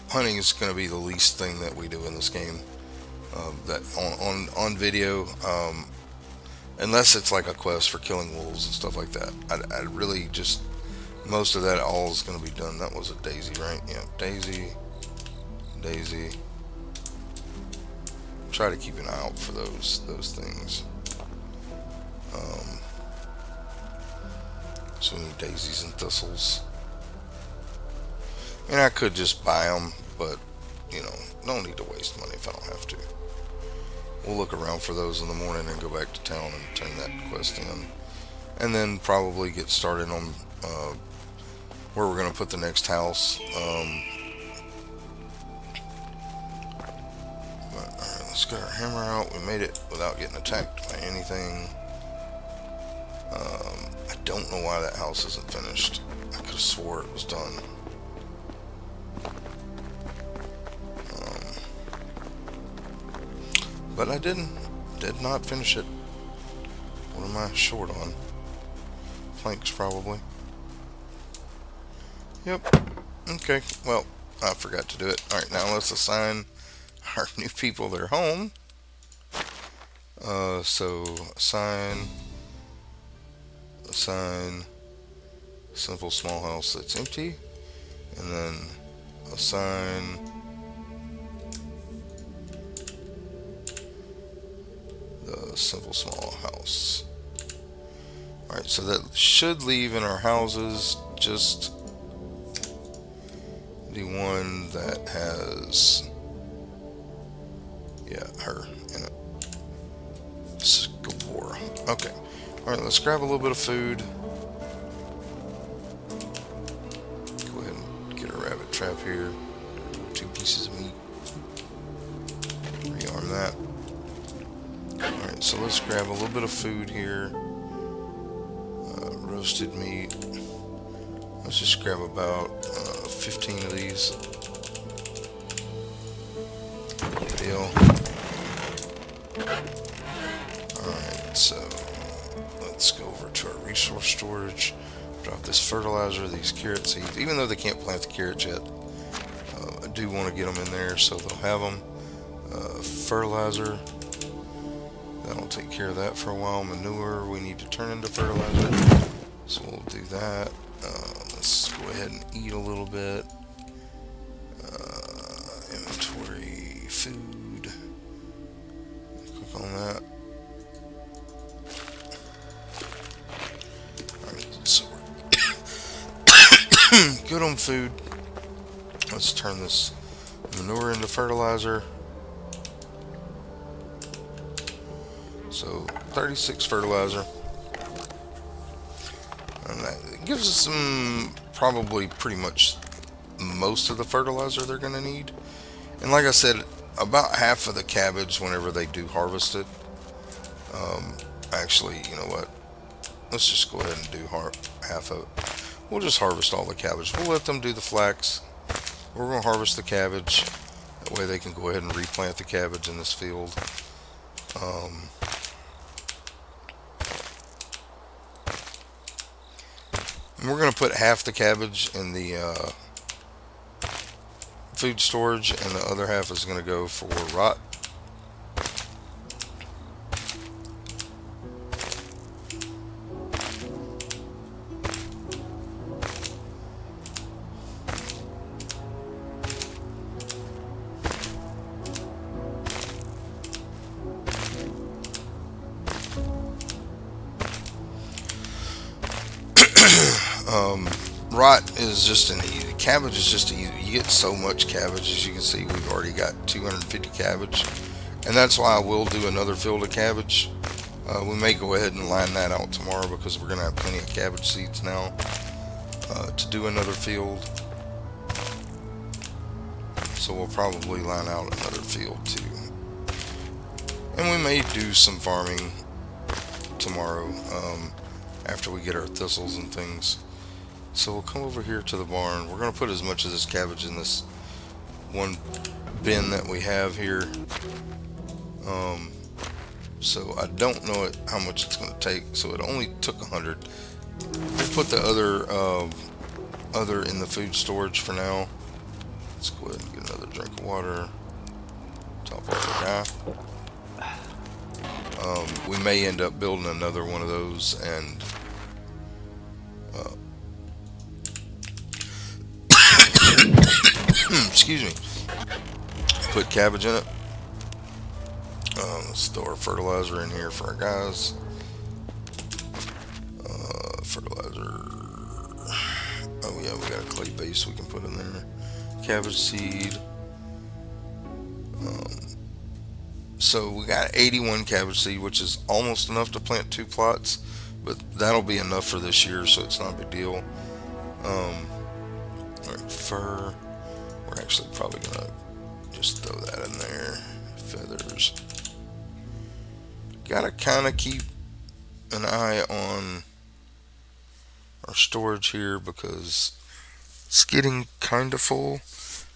Hunting is going to be the least thing that we do in this game. That on video, unless it's like a quest for killing wolves and stuff like that. I really just, most of that all is going to be done. That was a daisy, right? Yeah, daisy. Try to keep an eye out for those things. So we need daisies and thistles. And I could just buy them, but you know, don't need to waste money if I don't have to. We'll look around for those in the morning and go back to town and turn that quest in, and then probably get started on where we're going to put the next house. Alright, let's get our hammer out. We made it without getting attacked by anything. I don't know why that house isn't finished. I could have swore it was done. But I did not finish it. What am I short on? Planks, probably. Yep. Okay, well, I forgot to do it. Alright, now let's assign our new people their home. So, assign, simple small house that's empty, and then assign the simple small house. Alright, so that should leave in our houses just the one that has, yeah, her in it. Score. Okay. Alright, let's grab a little bit of food. Go ahead and get a rabbit trap here. 2 pieces of meat. Rearm that. Alright, so let's grab a little bit of food here. Roasted meat. Let's just grab about 15 of these. Good deal. Alright, so let's go over to our resource storage. Drop this fertilizer, these carrot seeds. Even though they can't plant the carrots yet, I do want to get them in there so they'll have them. Fertilizer. That'll take care of that for a while. Manure, we need to turn into fertilizer. So we'll do that. Let's go ahead and eat a little bit. Inventory, food. Click on that. Alright, so we're good on food. Let's turn this manure into fertilizer. So 36 fertilizer. And that gives us some, probably pretty much most of the fertilizer they're going to need. And like I said, about half of the cabbage, whenever they do harvest it, actually, you know what? Let's just go ahead and do half of it. We'll just harvest all the cabbage. We'll let them do the flax. We're going to harvest the cabbage. That way they can go ahead and replant the cabbage in this field. And we're going to put half the cabbage in the food storage, and the other half is going to go for rot. Rot is just an easy. Cabbage is just easy. You get so much cabbage. As you can see, we've already got 250 cabbage, and that's why I will do another field of cabbage. We may go ahead and line that out tomorrow because we're going to have plenty of cabbage seeds now to do another field. So we'll probably line out another field too, and we may do some farming tomorrow after we get our thistles and things. So we'll come over here to the barn. We're going to put as much of this cabbage in this one bin that we have here. So I don't know how much it's going to take. So it only took 100. We'll put the other in the food storage for now. Let's go ahead and get another drink of water. Top off the guy. We may end up building another one of those and excuse me, put cabbage in it. Let's throw our fertilizer in here for our guys. Fertilizer. Oh yeah, we got a clay base we can put in there. Cabbage seed. So we got 81 cabbage seed, which is almost enough to plant 2 plots, but that'll be enough for this year, so it's not a big deal. Alright, fur. We're actually probably gonna just throw that in there. Feathers. Gotta kind of keep an eye on our storage here because it's getting kind of full.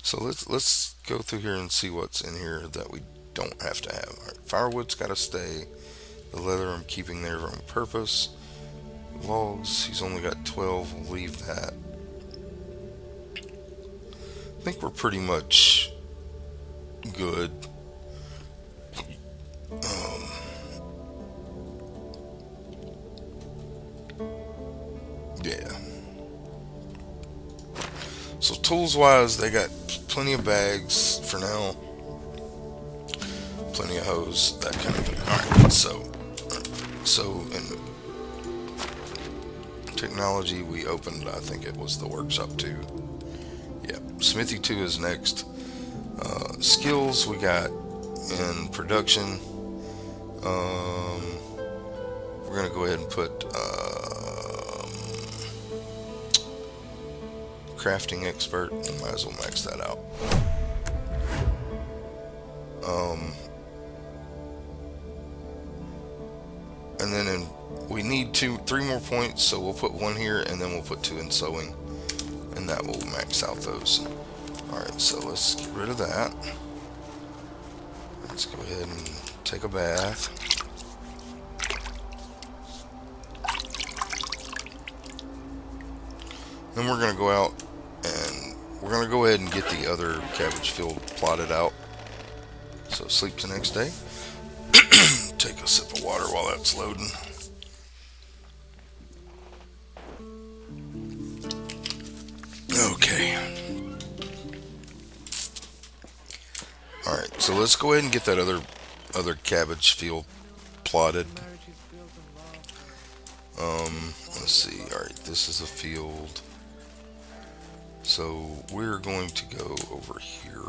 So let's go through here and see what's in here that we don't have to have. All right, firewood's got to stay. The leather I'm keeping there on purpose. Logs, he's only got 12. We'll leave that. I think we're pretty much good. Yeah. So tools wise, they got plenty of bags for now. Plenty of hose, that kind of thing. Alright, so in technology we opened, I think it was the workshop 2. Yeah, Smithy 2 is next. Skills we got in production. We're gonna go ahead and put crafting expert. We might as well max that out. And then we need 3 more points, so we'll put 1 here, and then we'll put 2 in sewing, and that will max out those. Alright, so let's get rid of that. Let's go ahead and take a bath. Then we're going to go out and we're going to go ahead and get the other cabbage field plotted out. So sleep the next day. Take a sip of water while that's loading. Okay. Alright, so let's go ahead and get that other cabbage field plotted. Let's see. Alright, this is a field. So we're going to go over here,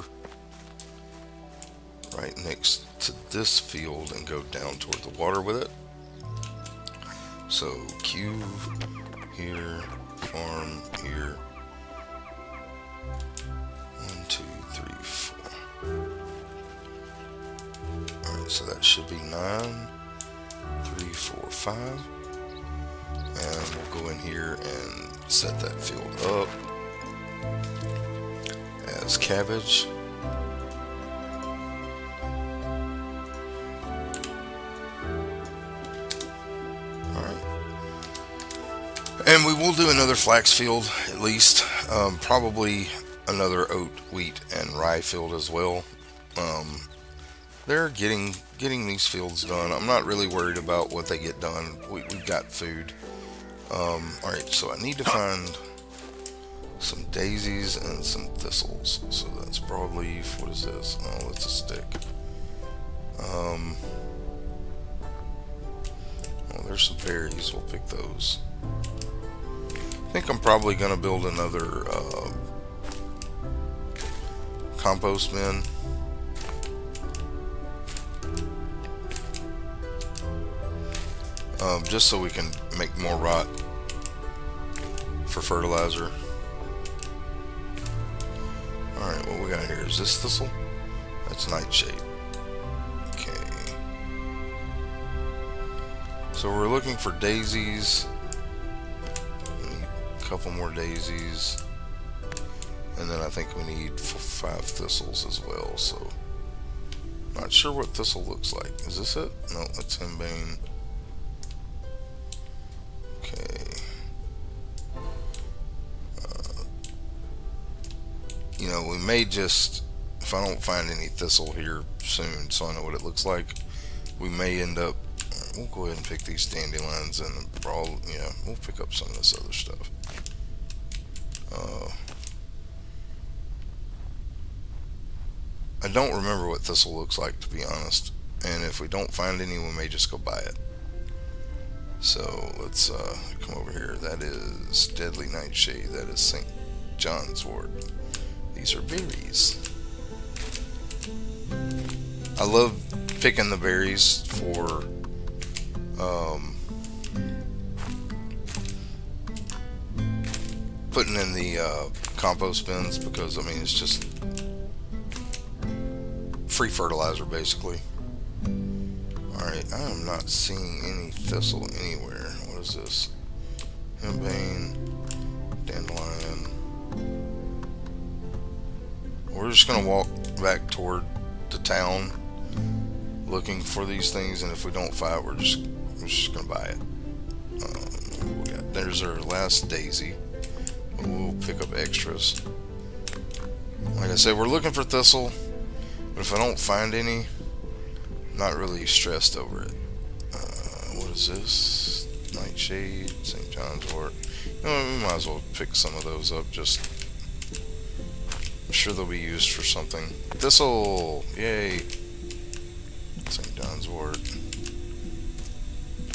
right next to this field, and go down toward the water with it. So Q here, farm here, so that should be 9, 3, 4, 5. And we'll go in here and set that field up as cabbage. Alright. And we will do another flax field at least. Probably another oat, wheat, and rye field as well. They're getting these fields done. I'm not really worried about what they get done. We've got food. Alright, so I need to find some daisies and some thistles. So that's broadleaf. What is this? Oh, it's a stick. Oh, there's some berries. We'll pick those. I think I'm probably going to build another compost bin. Just so we can make more rot for fertilizer. Alright, what we got here? Is this thistle? That's nightshade. Okay. So we're looking for daisies. We need a couple more daisies. And then I think we need 5 thistles as well. So, not sure what thistle looks like. Is this it? No, it's henbane. Okay. You know, we may just, if I don't find any thistle here soon, so I know what it looks like, we may end up, we'll go ahead and pick these dandelions and we'll pick up some of this other stuff. I don't remember what thistle looks like, to be honest, and if we don't find any, we may just go buy it. So let's come over here. That is deadly nightshade. That is St. John's wort. These are berries. I love picking the berries for putting in the compost bins, because I mean it's just free fertilizer basically. Alright, I am not seeing any thistle anywhere. What is this? Henbane, dandelion. We're just gonna walk back toward the town looking for these things, and if we don't find it, we're just gonna buy it. There's our last daisy. We'll pick up extras. Like I said, we're looking for thistle, but if I don't find any, not really stressed over it. What is this? Nightshade, St. John's wort. You know, we might as well pick some of those up. Just, I'm sure they'll be used for something. Thistle, yay! St. John's wort.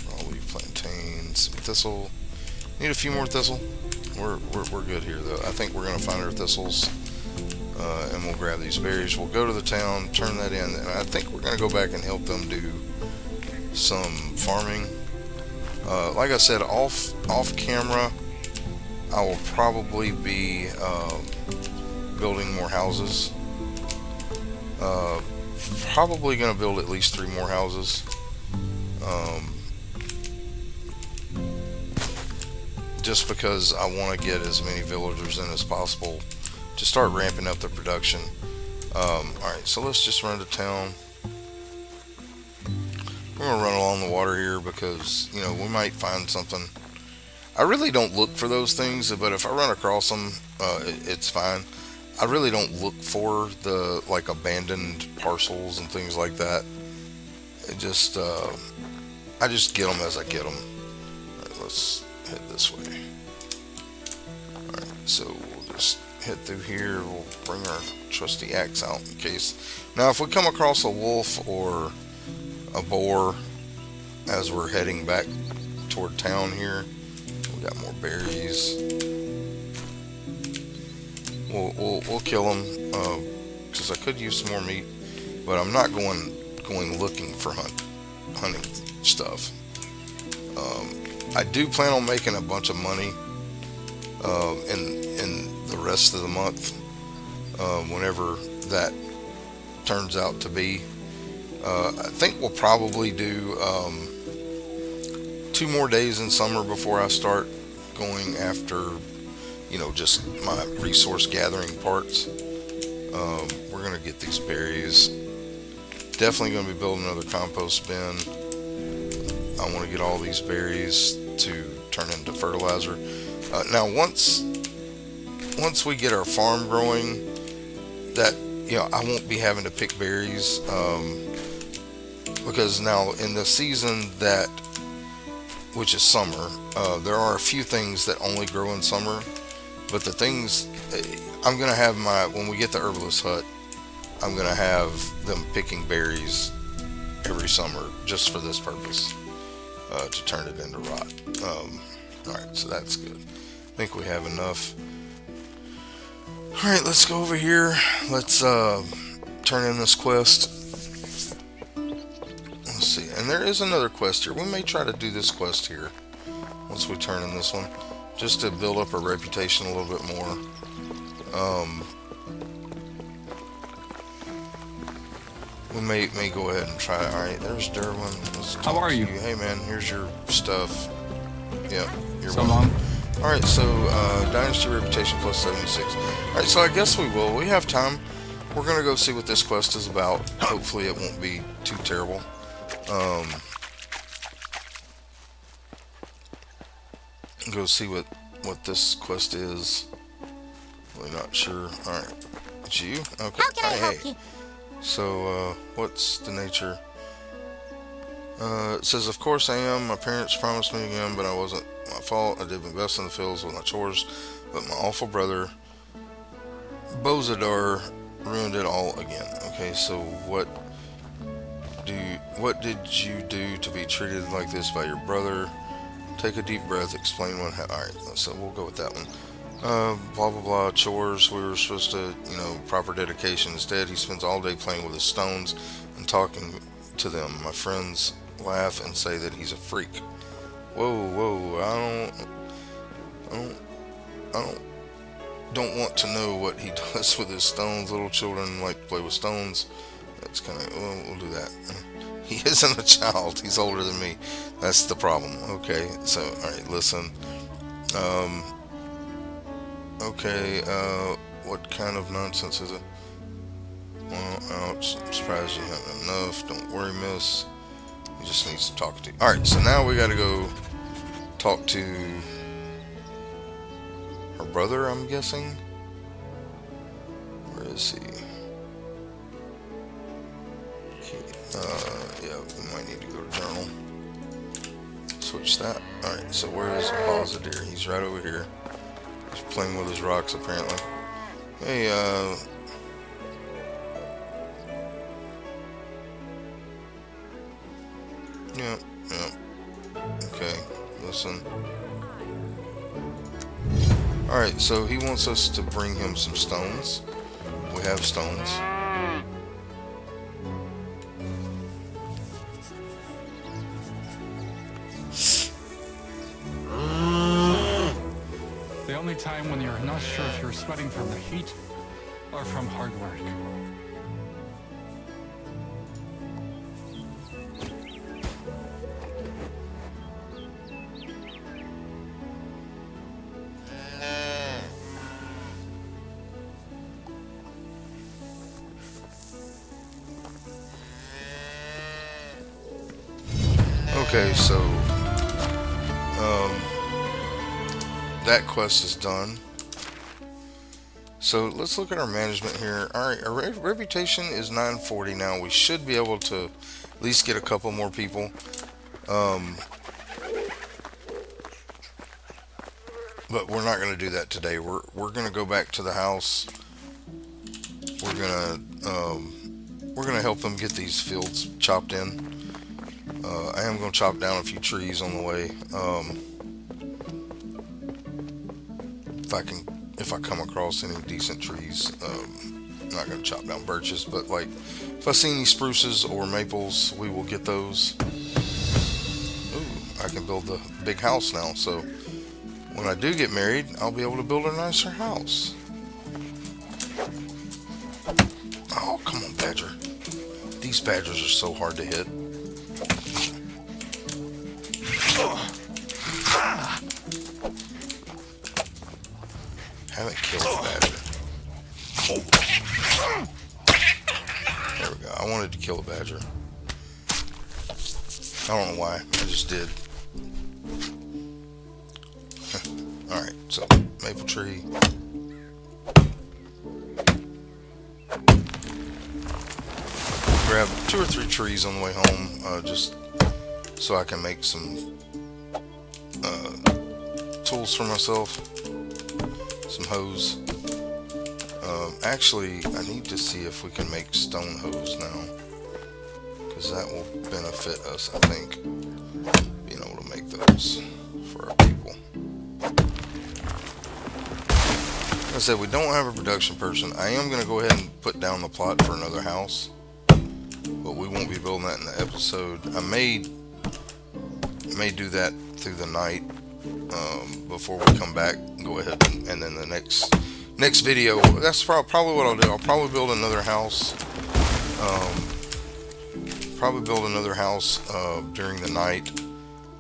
Broadleaf plantain, some thistle. Need a few more thistle. We're good here though. I think we're gonna find our thistles. And we'll grab these berries. We'll go to the town, turn that in, and I think we're going to go back and help them do some farming. Like I said, off camera, I will probably be building more houses. Probably going to build at least 3 more houses. Just because I want to get as many villagers in as possible to start ramping up the production. Alright, so let's just run to town. We're going to run along the water here because, you know, we might find something. I really don't look for those things, but if I run across them, it's fine. I really don't look for the, like, abandoned parcels and things like that. It just, I just get them as I get them. Alright, let's head this way. Alright, so we'll just head through here. We'll bring our trusty axe out in case. Now if we come across a wolf or a boar as we're heading back toward town here, we got more berries. We'll kill them because I could use some more meat, but I'm not going looking for hunting stuff. I do plan on making a bunch of money in the rest of the month, whenever that turns out to be. I think we'll probably do 2 more days in summer before I start going after, just my resource gathering parts. We're gonna get these berries. Definitely gonna be building another compost bin. I want to get all these berries to turn into fertilizer. Now, once we get our farm growing, that I won't be having to pick berries, because now in the season which is summer, there are a few things that only grow in summer, but the things I'm gonna have when we get the herbalist hut, I'm gonna have them picking berries every summer just for this purpose, to turn it into rot. Alright, so that's good. I think we have enough. Alright, let's go over here. Let's turn in this quest. Let's see. And there is another quest here. We may try to do this quest here once we turn in this one, just to build up our reputation a little bit more. We may go ahead and try it. Alright, there's Derwin. How are you? Hey man, here's your stuff. Yep, you're So welcome. long. Alright, so Dynasty reputation plus 76. Alright, so I guess we will. We have time. We're gonna go see what this quest is about. Hopefully it won't be too terrible. Go see what this quest is. Really not sure. Alright. It's you? Okay. How can I help you? So, what's the nature? It says, of course I am. My parents promised me again, but I wasn't my fault. I did my best in the fields with my chores, but my awful brother, Bozadar, ruined it all again. Okay, so what did you do to be treated like this by your brother? Take a deep breath, explain what happened. Alright, so we'll go with that one. Blah blah blah, chores, we were supposed to, proper dedication. Instead, he spends all day playing with his stones and talking to them. My friends laugh and say that he's a freak. Whoa, I don't want to know what he does with his stones. Little children like to play with stones. That's kind of, we'll do that. He isn't a child, he's older than me. That's the problem. Okay, so, alright, listen. Okay, what kind of nonsense is it? Well, I'm surprised you haven't enough. Don't worry, miss. He just needs to talk to you. Alright, so now we gotta go talk to her brother, I'm guessing. Where is he? Yeah, we might need to go to journal. Switch that. Alright, so where is Bozadar? He's right over here. He's playing with his rocks, apparently. Hey, Yep. Okay, listen. Alright, so he wants us to bring him some stones. We have stones. The only time when you're not sure if you're sweating from the heat or from hard work. Okay, so that quest is done. So let's look at our management here. Alright, our reputation is 940 now. We should be able to at least get a couple more people. But we're not going to do that today. We're going to go back to the house. We're gonna help them get these fields chopped in. I am going to chop down a few trees on the way. If I come across any decent trees, I'm not going to chop down birches, but like if I see any spruces or maples, we will get those. Ooh, I can build the big house now, so when I do get married, I'll be able to build a nicer house. Oh, come on, Badger. These badgers are so hard to hit. Haven't killed a badger. There we go. I wanted to kill a badger. I don't know why. I just did. Alright, so maple tree. Grab 2 or 3 trees on the way home, just so I can make some tools for myself. Some hose. Actually, I need to see if we can make stone hose now, because that will benefit us, I think, being able to make those for our people. Like I said, we don't have a production person. I am going to go ahead and put down the plot for another house, but we won't be building that in the episode. I may do that through the night before we come back and go ahead and then the next video, that's probably what I'll do. I'll probably build another house. During the night.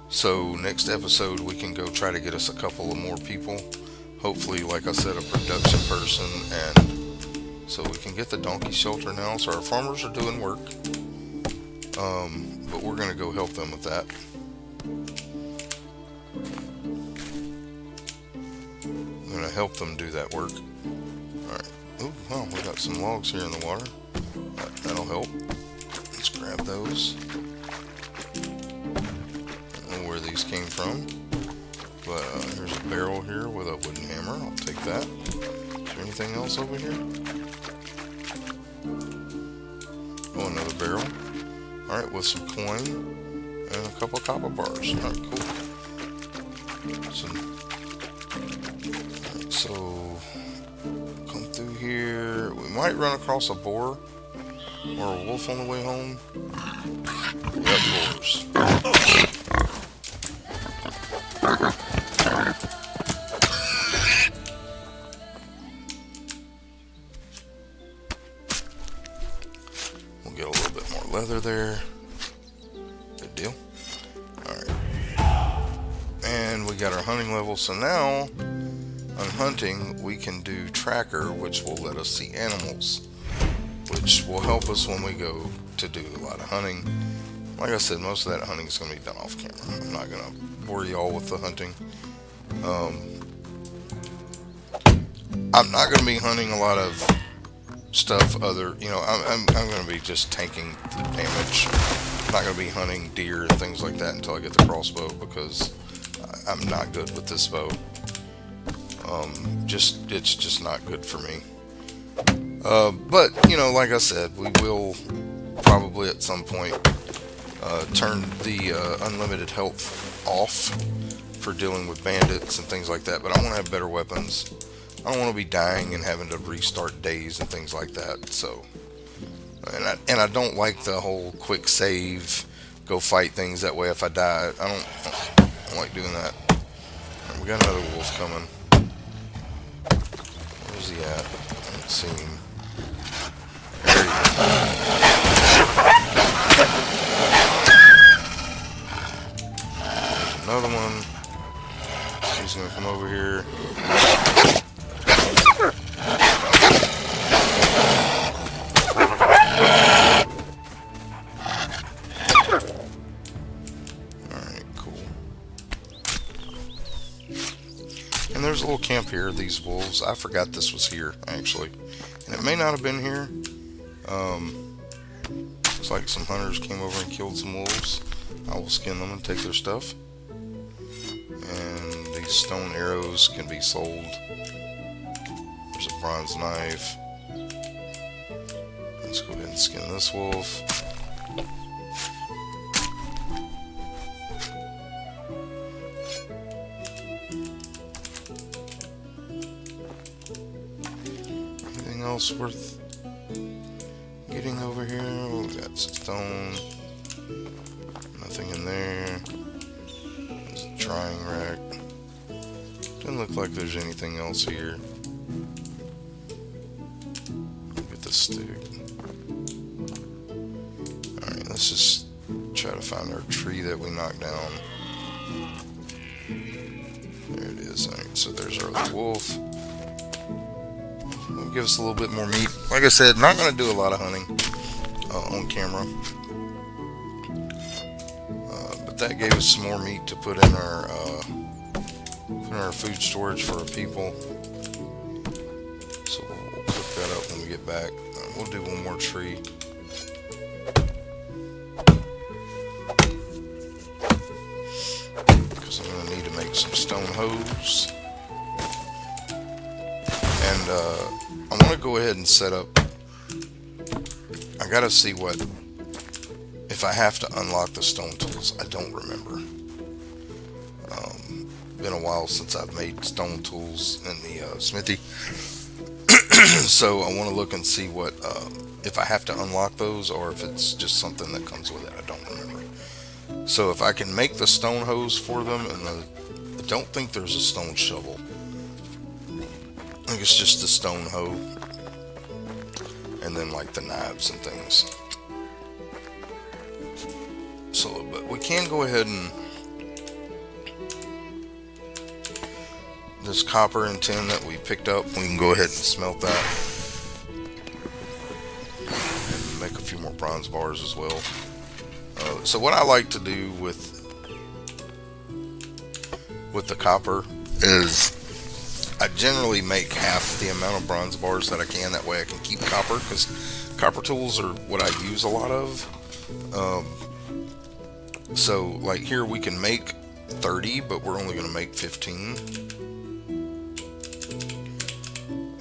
So next episode we can go try to get us a couple of more people. Hopefully, like I said, a production person, and so we can get the donkey shelter now. So our farmers are doing work. But we're gonna go help them with that. I'm gonna help them do that work. Alright. Oh, wow, we got some logs here in the water. That'll help. Let's grab those. I don't know where these came from, but here's a barrel here with a wooden hammer. I'll take that. Is there anything else over here? Oh, another barrel. Alright, with some coin and a couple of copper bars. Alright, cool. So, come through here. We might run across a boar or a wolf on the way home. Yep, boars. We'll get a little bit more leather there. Good deal. Alright. And we got our hunting level. So now, on hunting, we can do tracker, which will let us see animals, which will help us when we go to do a lot of hunting. Like I said, most of that hunting is going to be done off camera. I'm not going to bore you all with the hunting. I'm not going to be hunting a lot of stuff other, I'm going to be just tanking the damage. I'm not going to be hunting deer and things like that until I get the crossbow, because I'm not good with this bow. It's just not good for me. But, like I said, we will probably at some point turn the unlimited health off for dealing with bandits and things like that. But I want to have better weapons. I don't want to be dying and having to restart days and things like that. So, and I don't like the whole quick save, go fight things that way if I die. I don't like doing that. Right, we got another wolf coming. Where's he at? I don't see him. There he is. There's another one. He's gonna come over here. Alright, cool. And there's a little camp here, these wolves. I forgot this was here, actually. And it may not have been here. Looks like some hunters came over and killed some wolves. I will skin them and take their stuff. And these stone arrows can be sold. There's a bronze knife. Let's go ahead and skin this wolf. Anything else worth getting over here? Oh, we got stone. Nothing in there. There's a drying rack. Doesn't look like there's anything else here. Look at the stick. Let's just try to find our tree that we knocked down. There it is. Alright, so there's our little wolf. It'll give us a little bit more meat. Like I said, not going to do a lot of hunting on camera. But that gave us some more meat to put in our food storage for our people. So we'll cook that up when we get back. We'll do one more tree. Because I'm going to need to make some stone hoes. And I want to go ahead and set up. I got to see if I have to unlock the stone tools. I don't remember. Been a while since I've made stone tools in the smithy. So I want to look and see if I have to unlock those or if it's just something that comes with it. I don't remember. So if I can make the stone hose for them, and I don't think there's a stone shovel. I think it's just the stone hoe, and then like the knives and things. So, but we can go ahead and this copper and tin that we picked up, we can go ahead and smelt that and make a few more bronze bars as well. So what I like to do with the copper is I generally make half the amount of bronze bars that I can. That way I can keep copper, because copper tools are what I use a lot of. So like here we can make 30, but we're only going to make 15.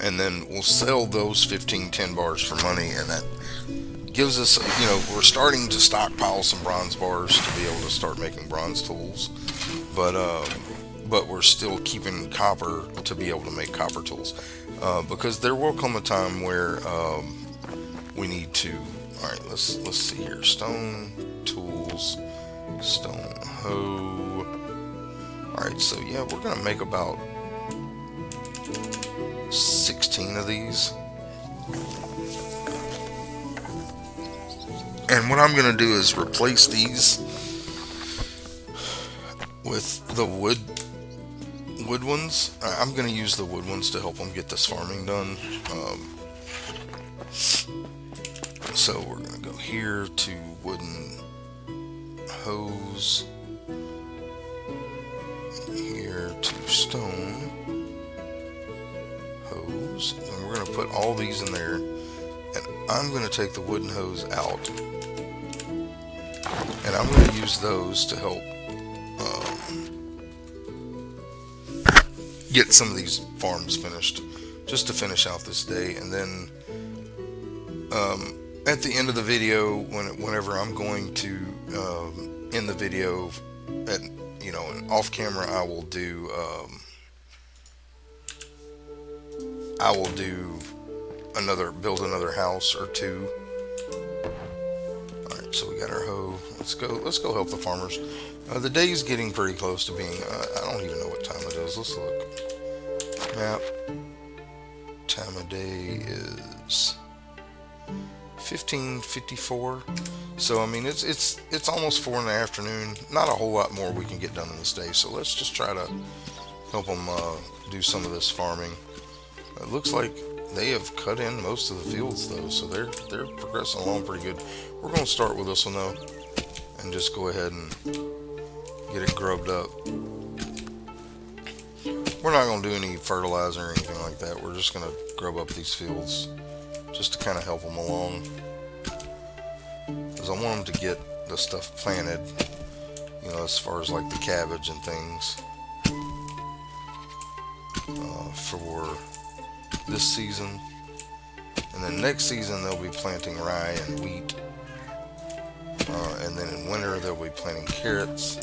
And then we'll sell those 15 10 bars for money, and that gives us, we're starting to stockpile some bronze bars to be able to start making bronze tools. But we're still keeping copper to be able to make copper tools, because there will come a time where we need to. All right, let's see here. Stone tools, stone hoe. All right, so yeah, we're gonna make about 16 of these. And what I'm gonna do is replace these with the wood ones. I'm going to use the wood ones to help them get this farming done. So we're going to go here to wooden hose, here to stone hose, and we're going to put all these in there, and I'm going to take the wooden hose out, and I'm going to use those to help get some of these farms finished, just to finish out this day. And then at the end of the video, whenever I'm going to end the video, and off camera, I will do build another house or two. All right, so we got our hoe. Let's go help the farmers. The day's getting pretty close to being, I don't even know what time it is. Let's look. Map. Time of day is 15:54. So I mean, it's almost 4 in the afternoon. Not a whole lot more we can get done in this day. So let's just try to help them do some of this farming. It looks like they have cut in most of the fields though, so they're progressing along pretty good. We're going to start with this one though, and just go ahead and get it grubbed up. We're not going to do any fertilizer or anything like that. We're just going to grub up these fields just to kind of help them along, because I want them to get the stuff planted, as far as like the cabbage and things for this season. And then next season they'll be planting rye and wheat, and then in winter they'll be planting carrots.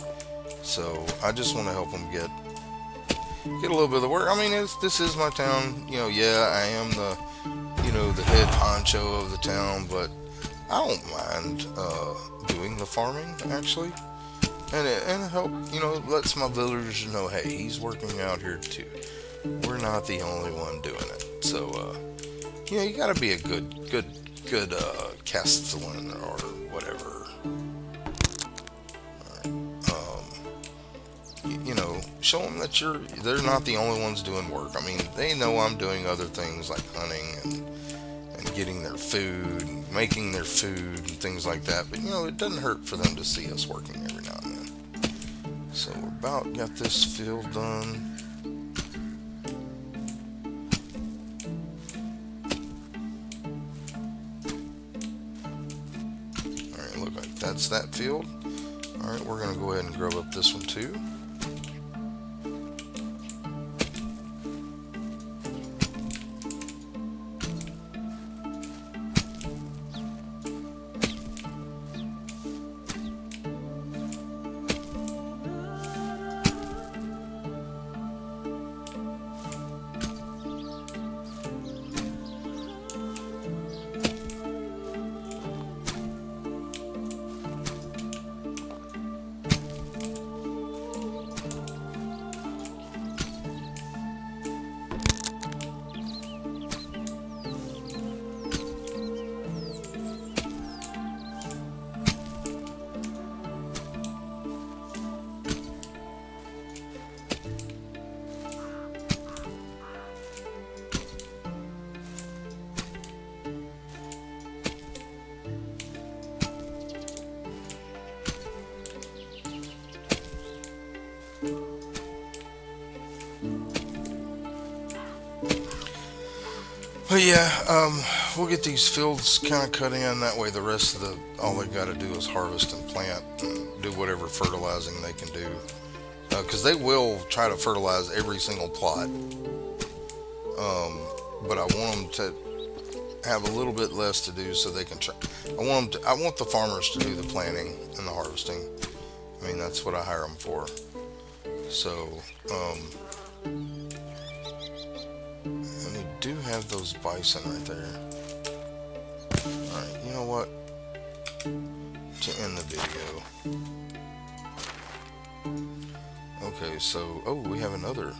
So I just want to help them get a little bit of the work. I mean, this is my town. Yeah, I am the the head honcho of the town, but I don't mind doing the farming actually, and it help lets my villagers know, hey, he's working out here too. We're not the only one doing it. So you got to be a good castellan or whatever. You know, show them that they're not the only ones doing work. I mean, they know I'm doing other things like hunting and getting their food, and making their food and things like that. But you know, it doesn't hurt for them to see us working every now and then. So we're about got this field done. Alright, look like that's that field. Alright, we're gonna go ahead and grub up this one too. But yeah, we'll get these fields kind of cut in. That way, the rest of all they got to do is harvest and plant and do whatever fertilizing they can do. Because they will try to fertilize every single plot. But I want them to have a little bit less to do so they can try. I want the farmers to do the planting and the harvesting. I mean, that's what I hire them for. So, and we do have those bison right there. Alright, you know what? To end the video. Okay, so, oh, we have another.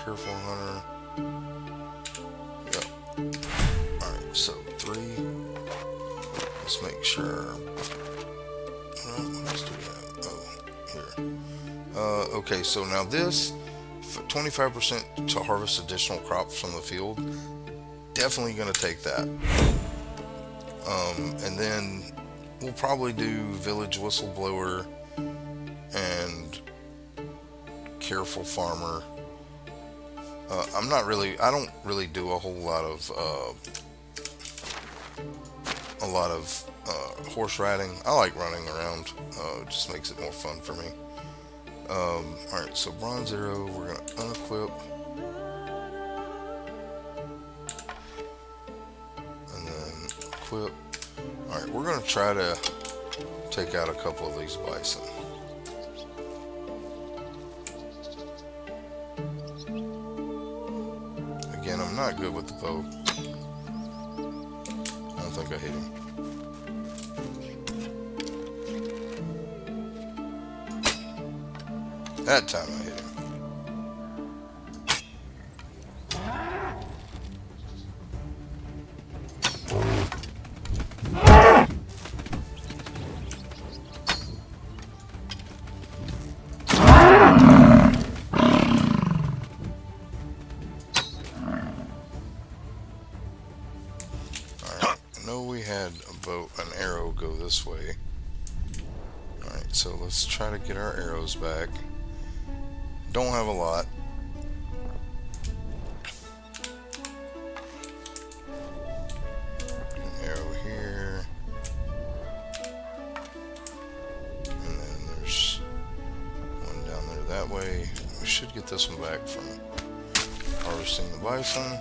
Careful hunter. Yep. Alright, so 3. Let's make sure. What else do we have? Oh, here. Okay, so now this 25% to harvest additional crops from the field. Definitely going to take that. And then we'll probably do village whistleblower and careful farmer. I don't really do a whole lot of horse riding. I like running around. It just makes it more fun for me. Alright, so bronze arrow, we're going to unequip. And then equip. Alright, we're going to try to take out a couple of these bison. Again, I'm not good with the bow. I don't think I hit him. That time I hit him. Alright, I know we had an arrow go this way. Alright, so let's try to get our arrows back. Don't have a lot. An arrow here. And then there's one down there that way. We should get this one back from harvesting the bison.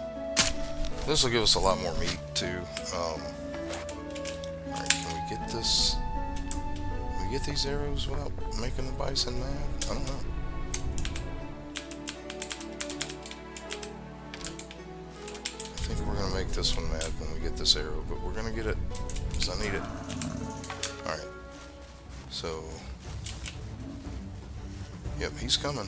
This will give us a lot more meat too. Alright, can we get this? Can we get these arrows without making the bison mad? I don't know. I think we're going to make this one mad when we get this arrow, but we're going to get it because I need it. Alright. So, yep, he's coming.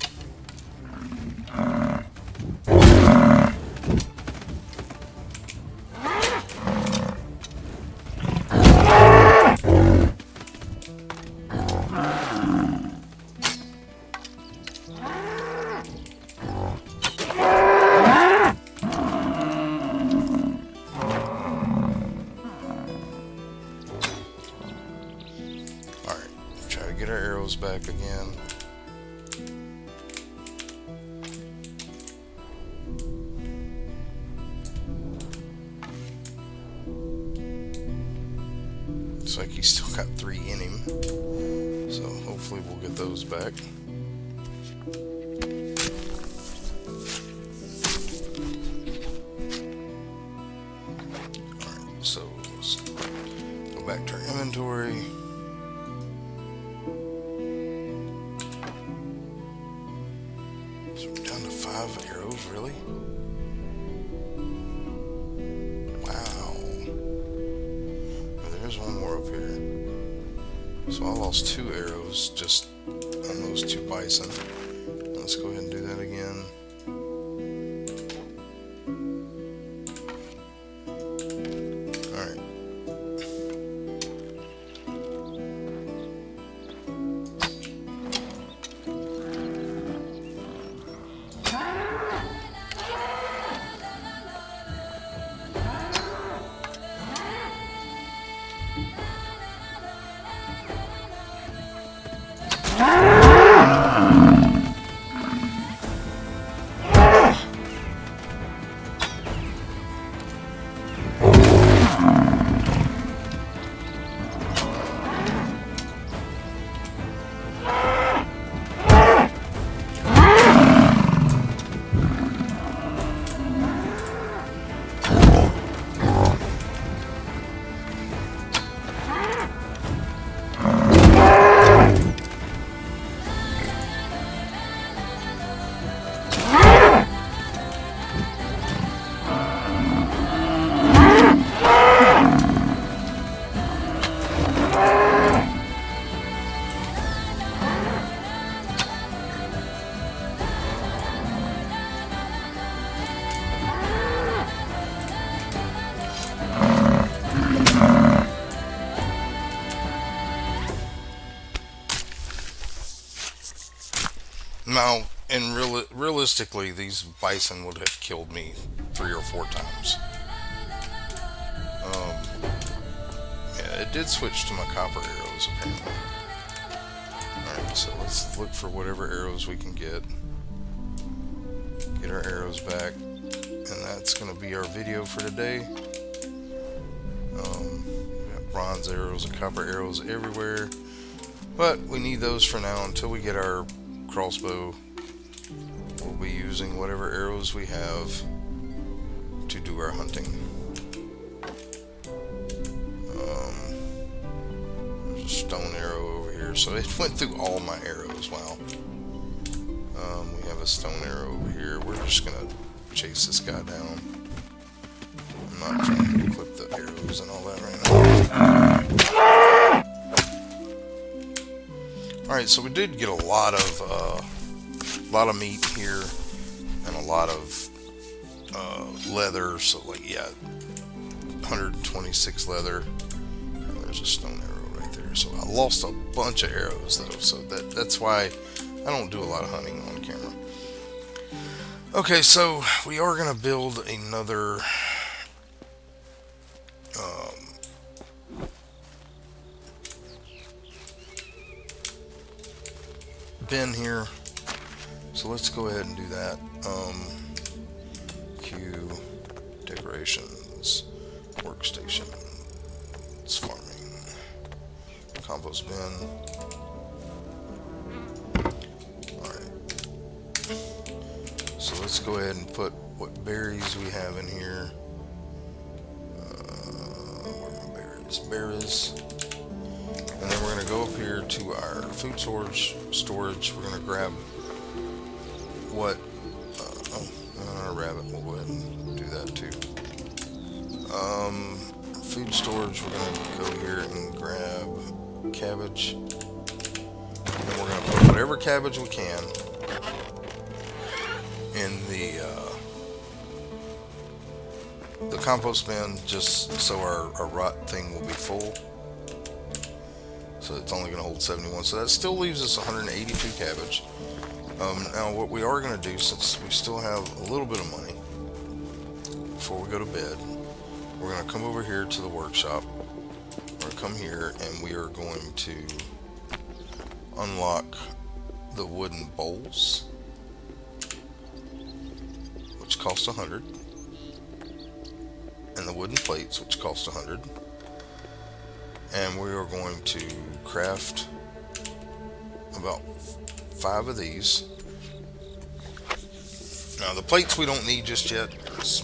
back again. Looks like he's still got 3 in him, so hopefully we'll get those back. Alright, so let's go back to our inventory. So we're down to 5 arrows, really? There's one more up here. So I lost 2 arrows just on those 2 bison. Let's go ahead and do that again. Alright. Now, and realistically, these bison would have killed me 3 or 4 times. Yeah, it did switch to my copper arrows, apparently. Alright, so let's look for whatever arrows we can get. Get our arrows back. And that's going to be our video for today. We got bronze arrows and copper arrows everywhere. But we need those for now until we get our crossbow. We'll be using whatever arrows we have to do our hunting. There's a stone arrow over here, so it went through all my arrows. Wow. We have a stone arrow over here. We're just gonna chase this guy down. I'm not trying to equip the arrows and all that right now. Alright, so we did get a lot of meat here and a lot of leather. So, like, yeah, 126 leather. And there's a stone arrow right there. So I lost a bunch of arrows though. So that's why I don't do a lot of hunting on camera. Okay, so we are gonna build another bin here, so let's go ahead and do that. Q, decorations, workstation, it's farming, compost bin. Alright, so let's go ahead and put what berries we have in here. Where are my berries? Berries. And then we're going to go up here to our food storage. We're going to grab what... our rabbit. We'll go ahead and do that too. Food storage, we're going to go here and grab cabbage. And then we're going to put whatever cabbage we can in the compost bin, just so our rot thing will be full. So it's only going to hold 71. So that still leaves us 182 cabbage. Now what we are going to do, since we still have a little bit of money before we go to bed, we're going to come over here to the workshop. We're going to come here and we are going to unlock the wooden bowls, which cost 100, and the wooden plates, which cost 100. And we are going to craft about 5 of these. Now the plates we don't need just yet.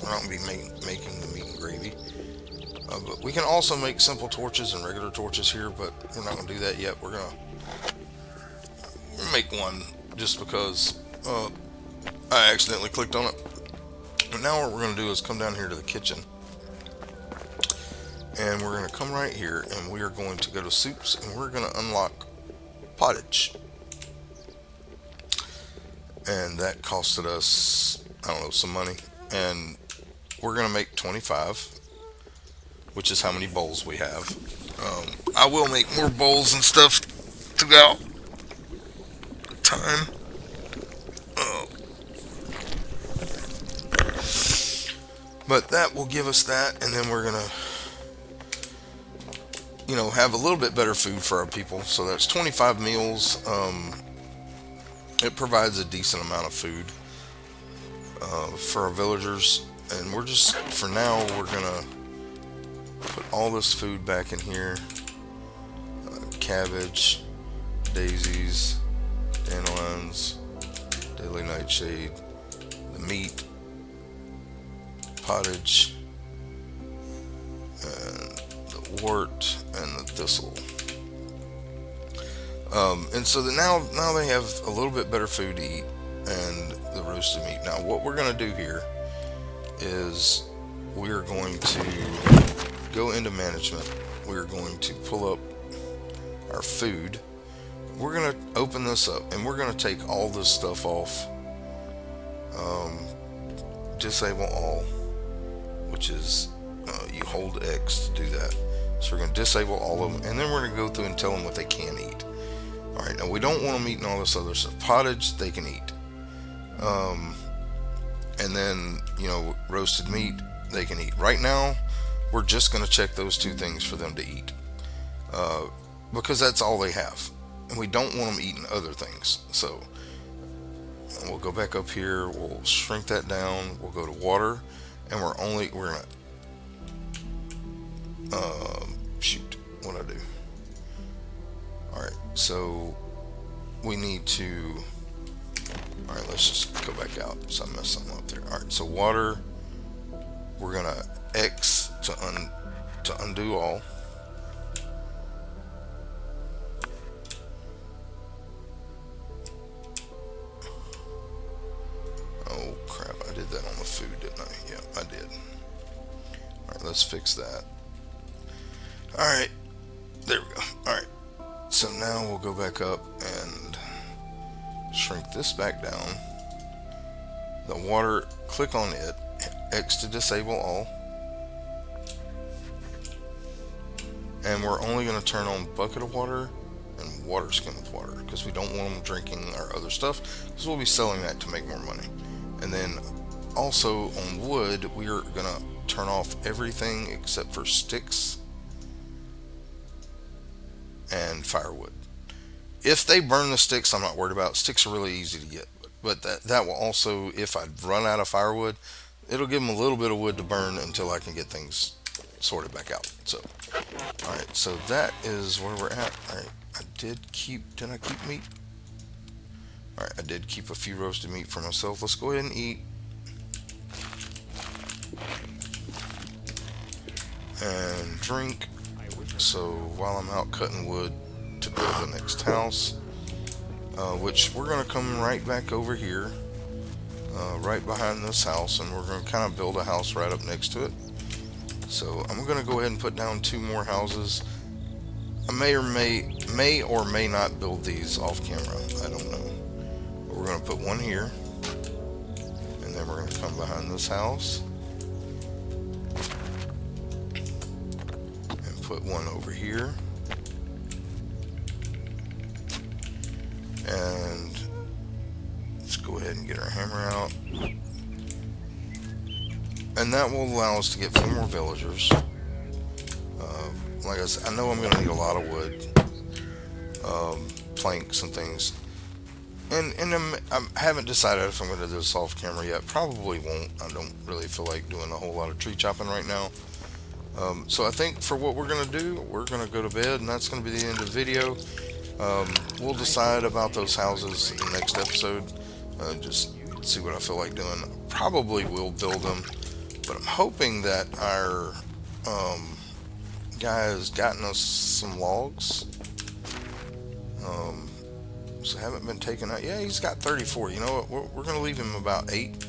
We're not going to be making the meat and gravy. But we can also make simple torches and regular torches here, but we're not going to do that yet. We're going to make one just because I accidentally clicked on it. But now what we're going to do is come down here to the kitchen. And we're going to come right here and we are going to go to soups and we're going to unlock pottage. And that costed us, I don't know, some money. And we're going to make 25, which is how many bowls we have. I will make more bowls and stuff throughout time. But that will give us that, and then we're going to, you know, have a little bit better food for our people. So that's 25 meals. It provides a decent amount of food for our villagers. And we're just, for now, we're going to put all this food back in here. Cabbage, daisies, dandelions, daily nightshade, the meat, pottage, and the wart, and the thistle. And so now they have a little bit better food to eat, and the roasted meat. Now what we're going to do here is we are going to go into management. We're going to pull up our food. We're going to open this up, and we're going to take all this stuff off. Disable all, which is you hold X to do that. So we're going to disable all of them, and then we're going to go through and tell them what they can eat. Alright, now we don't want them eating all this other stuff. Pottage, they can eat. And then, you know, roasted meat, they can eat. Right now, we're just going to check those 2 things for them to eat. Because that's all they have. And we don't want them eating other things. So, we'll go back up here, we'll shrink that down, we'll go to water, and we're going to, shoot, what'd I do? Alright, so we need to, alright, let's just go back out, so I messed something up there. Alright, so water, we're going to X to undo all. Oh crap, I did that on the food, didn't I? Yeah, I did. Alright, let's fix that. Alright, there we go. Alright, so now we'll go back up and shrink this back down. The water, click on it, X to disable all. And we're only going to turn on bucket of water and water skin with water, because we don't want them drinking our other stuff, because we'll be selling that to make more money. And then also on wood, we are going to turn off everything except for sticks and firewood. If they burn the sticks, I'm not worried about. Sticks are really easy to get, but that will also, if I run out of firewood, it'll give them a little bit of wood to burn until I can get things sorted back out. So, alright, so that is where we're at. Alright, did I keep meat? Alright, I did keep a few roasted meat for myself. Let's go ahead and eat. And drink. So while I'm out cutting wood to build the next house, which we're going to come right back over here, right behind this house, and we're going to kind of build a house right up next to it. So I'm going to go ahead and put down 2 more houses. I may or may not build these off camera. I don't know. But we're going to put one here, and then we're going to come behind this house and put one over here. And let's go ahead and get our hammer out. And that will allow us to get 4 more villagers. Like I said, I know I'm going to need a lot of wood. planks and things. And I haven't decided if I'm going to do this off camera yet. Probably won't. I don't really feel like doing a whole lot of tree chopping right now. So I think for what we're going to do, we're going to go to bed, and that's going to be the end of the video. We'll decide about those houses in the next episode. Just see what I feel like doing. Probably will build them, but I'm hoping that our guy has gotten us some logs. So haven't been taken out. Yeah, he's got 34. You know what? We're going to leave him about 8.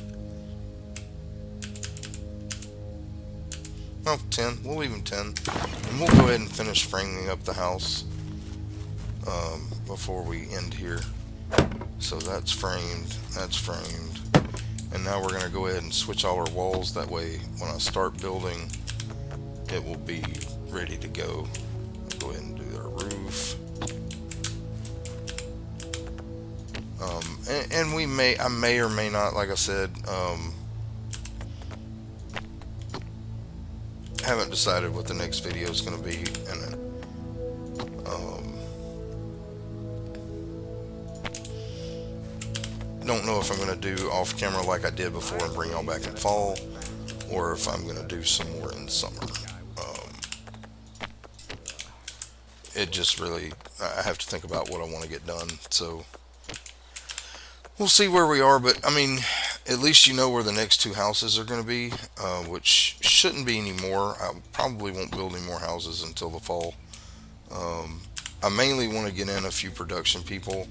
No, 10. We'll leave him 10. And we'll go ahead and finish framing up the house before we end here. So that's framed. That's framed. And now we're going to go ahead and switch all our walls. That way, when I start building, it will be ready to go. Go ahead and do our roof. And I may or may not, like I said, haven't decided what the next video is going to be, and don't know if I'm going to do off camera like I did before and bring y'all back in fall, or if I'm going to do some more in summer. It just really, I have to think about what I want to get done, so we'll see where we are. But I mean, at least you know where the next 2 houses are going to be, which shouldn't be any more. I probably won't build any more houses until the fall. I mainly want to get in a few production people,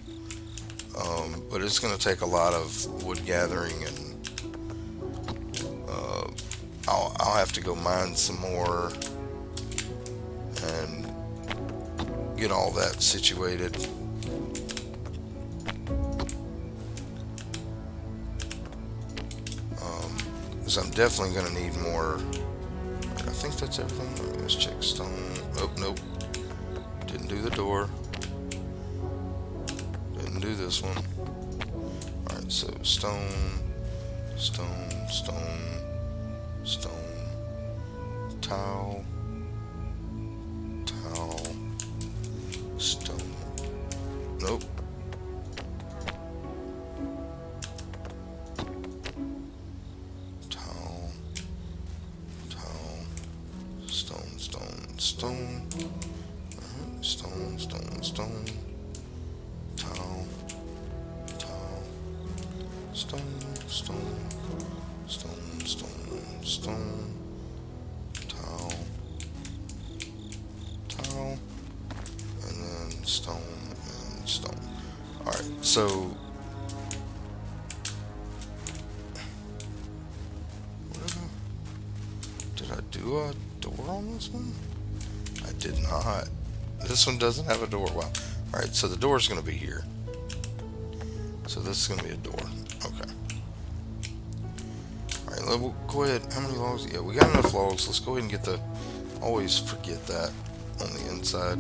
but it's going to take a lot of wood gathering, and I'll have to go mine some more and get all that situated. Because I'm definitely going to need more. I think that's everything. Let's check stone. Oh, nope. Didn't do the door. Didn't do this one. Alright, so stone, stone, stone, stone, tile, tile, stone. Nope. Tile, tile, stone, stone, stone. Alright, stone, stone, stone. Tile, tile, stone, stone, stone, stone, stone, tile, tile, and then stone and stone. Alright, so did I do a door on this one? I did not. This one doesn't have a door. Wow. Alright, so the door's going to be here. So this is going to be a door. Okay. Alright, we'll go ahead. How many logs? Yeah, we got enough logs. Let's go ahead and get the... Always forget that on the inside.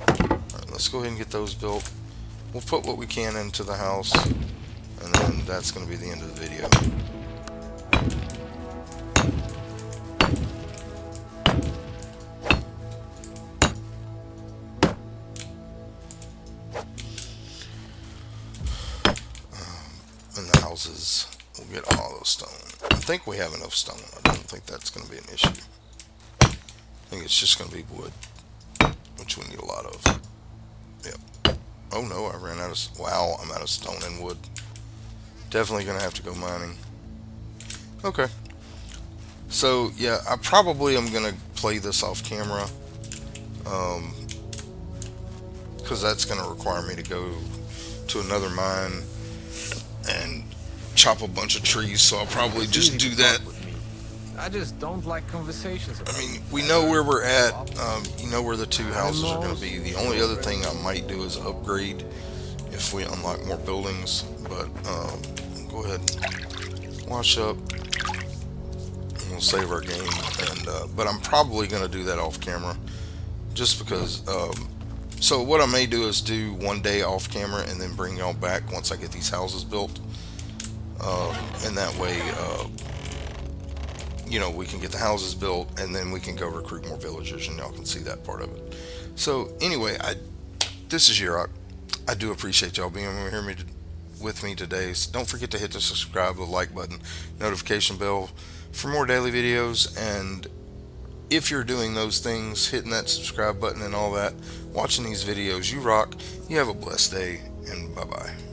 Alright, let's go ahead and get those built. We'll put what we can into the house, and then that's going to be the end of the video. Houses, we'll get all those stone. I think we have enough stone. I don't think that's going to be an issue. I think it's just going to be wood, which we need a lot of. Yep. Oh no, I ran out of... Wow, I'm out of stone and wood. Definitely going to have to go mining. Okay. So, yeah, I probably am going to play this off camera. Because that's going to require me to go to another mine and chop a bunch of trees, so I'll probably just do that. I just don't like conversations. I mean, we know where we're at. You know where the 2 houses are going to be. The only other thing I might do is upgrade if we unlock more buildings. But go ahead, wash up, and we'll save our game. And but I'm probably going to do that off camera, just because. So what I may do is do one day off camera and then bring y'all back once I get these houses built. And that way, you know, we can get the houses built and then we can go recruit more villagers and y'all can see that part of it. So anyway, this is Yurok. I do appreciate y'all being here with me today. So don't forget to hit the subscribe, the like button, notification bell for more daily videos. And if you're doing those things, hitting that subscribe button and all that, watching these videos, you rock. You have a blessed day, and bye-bye.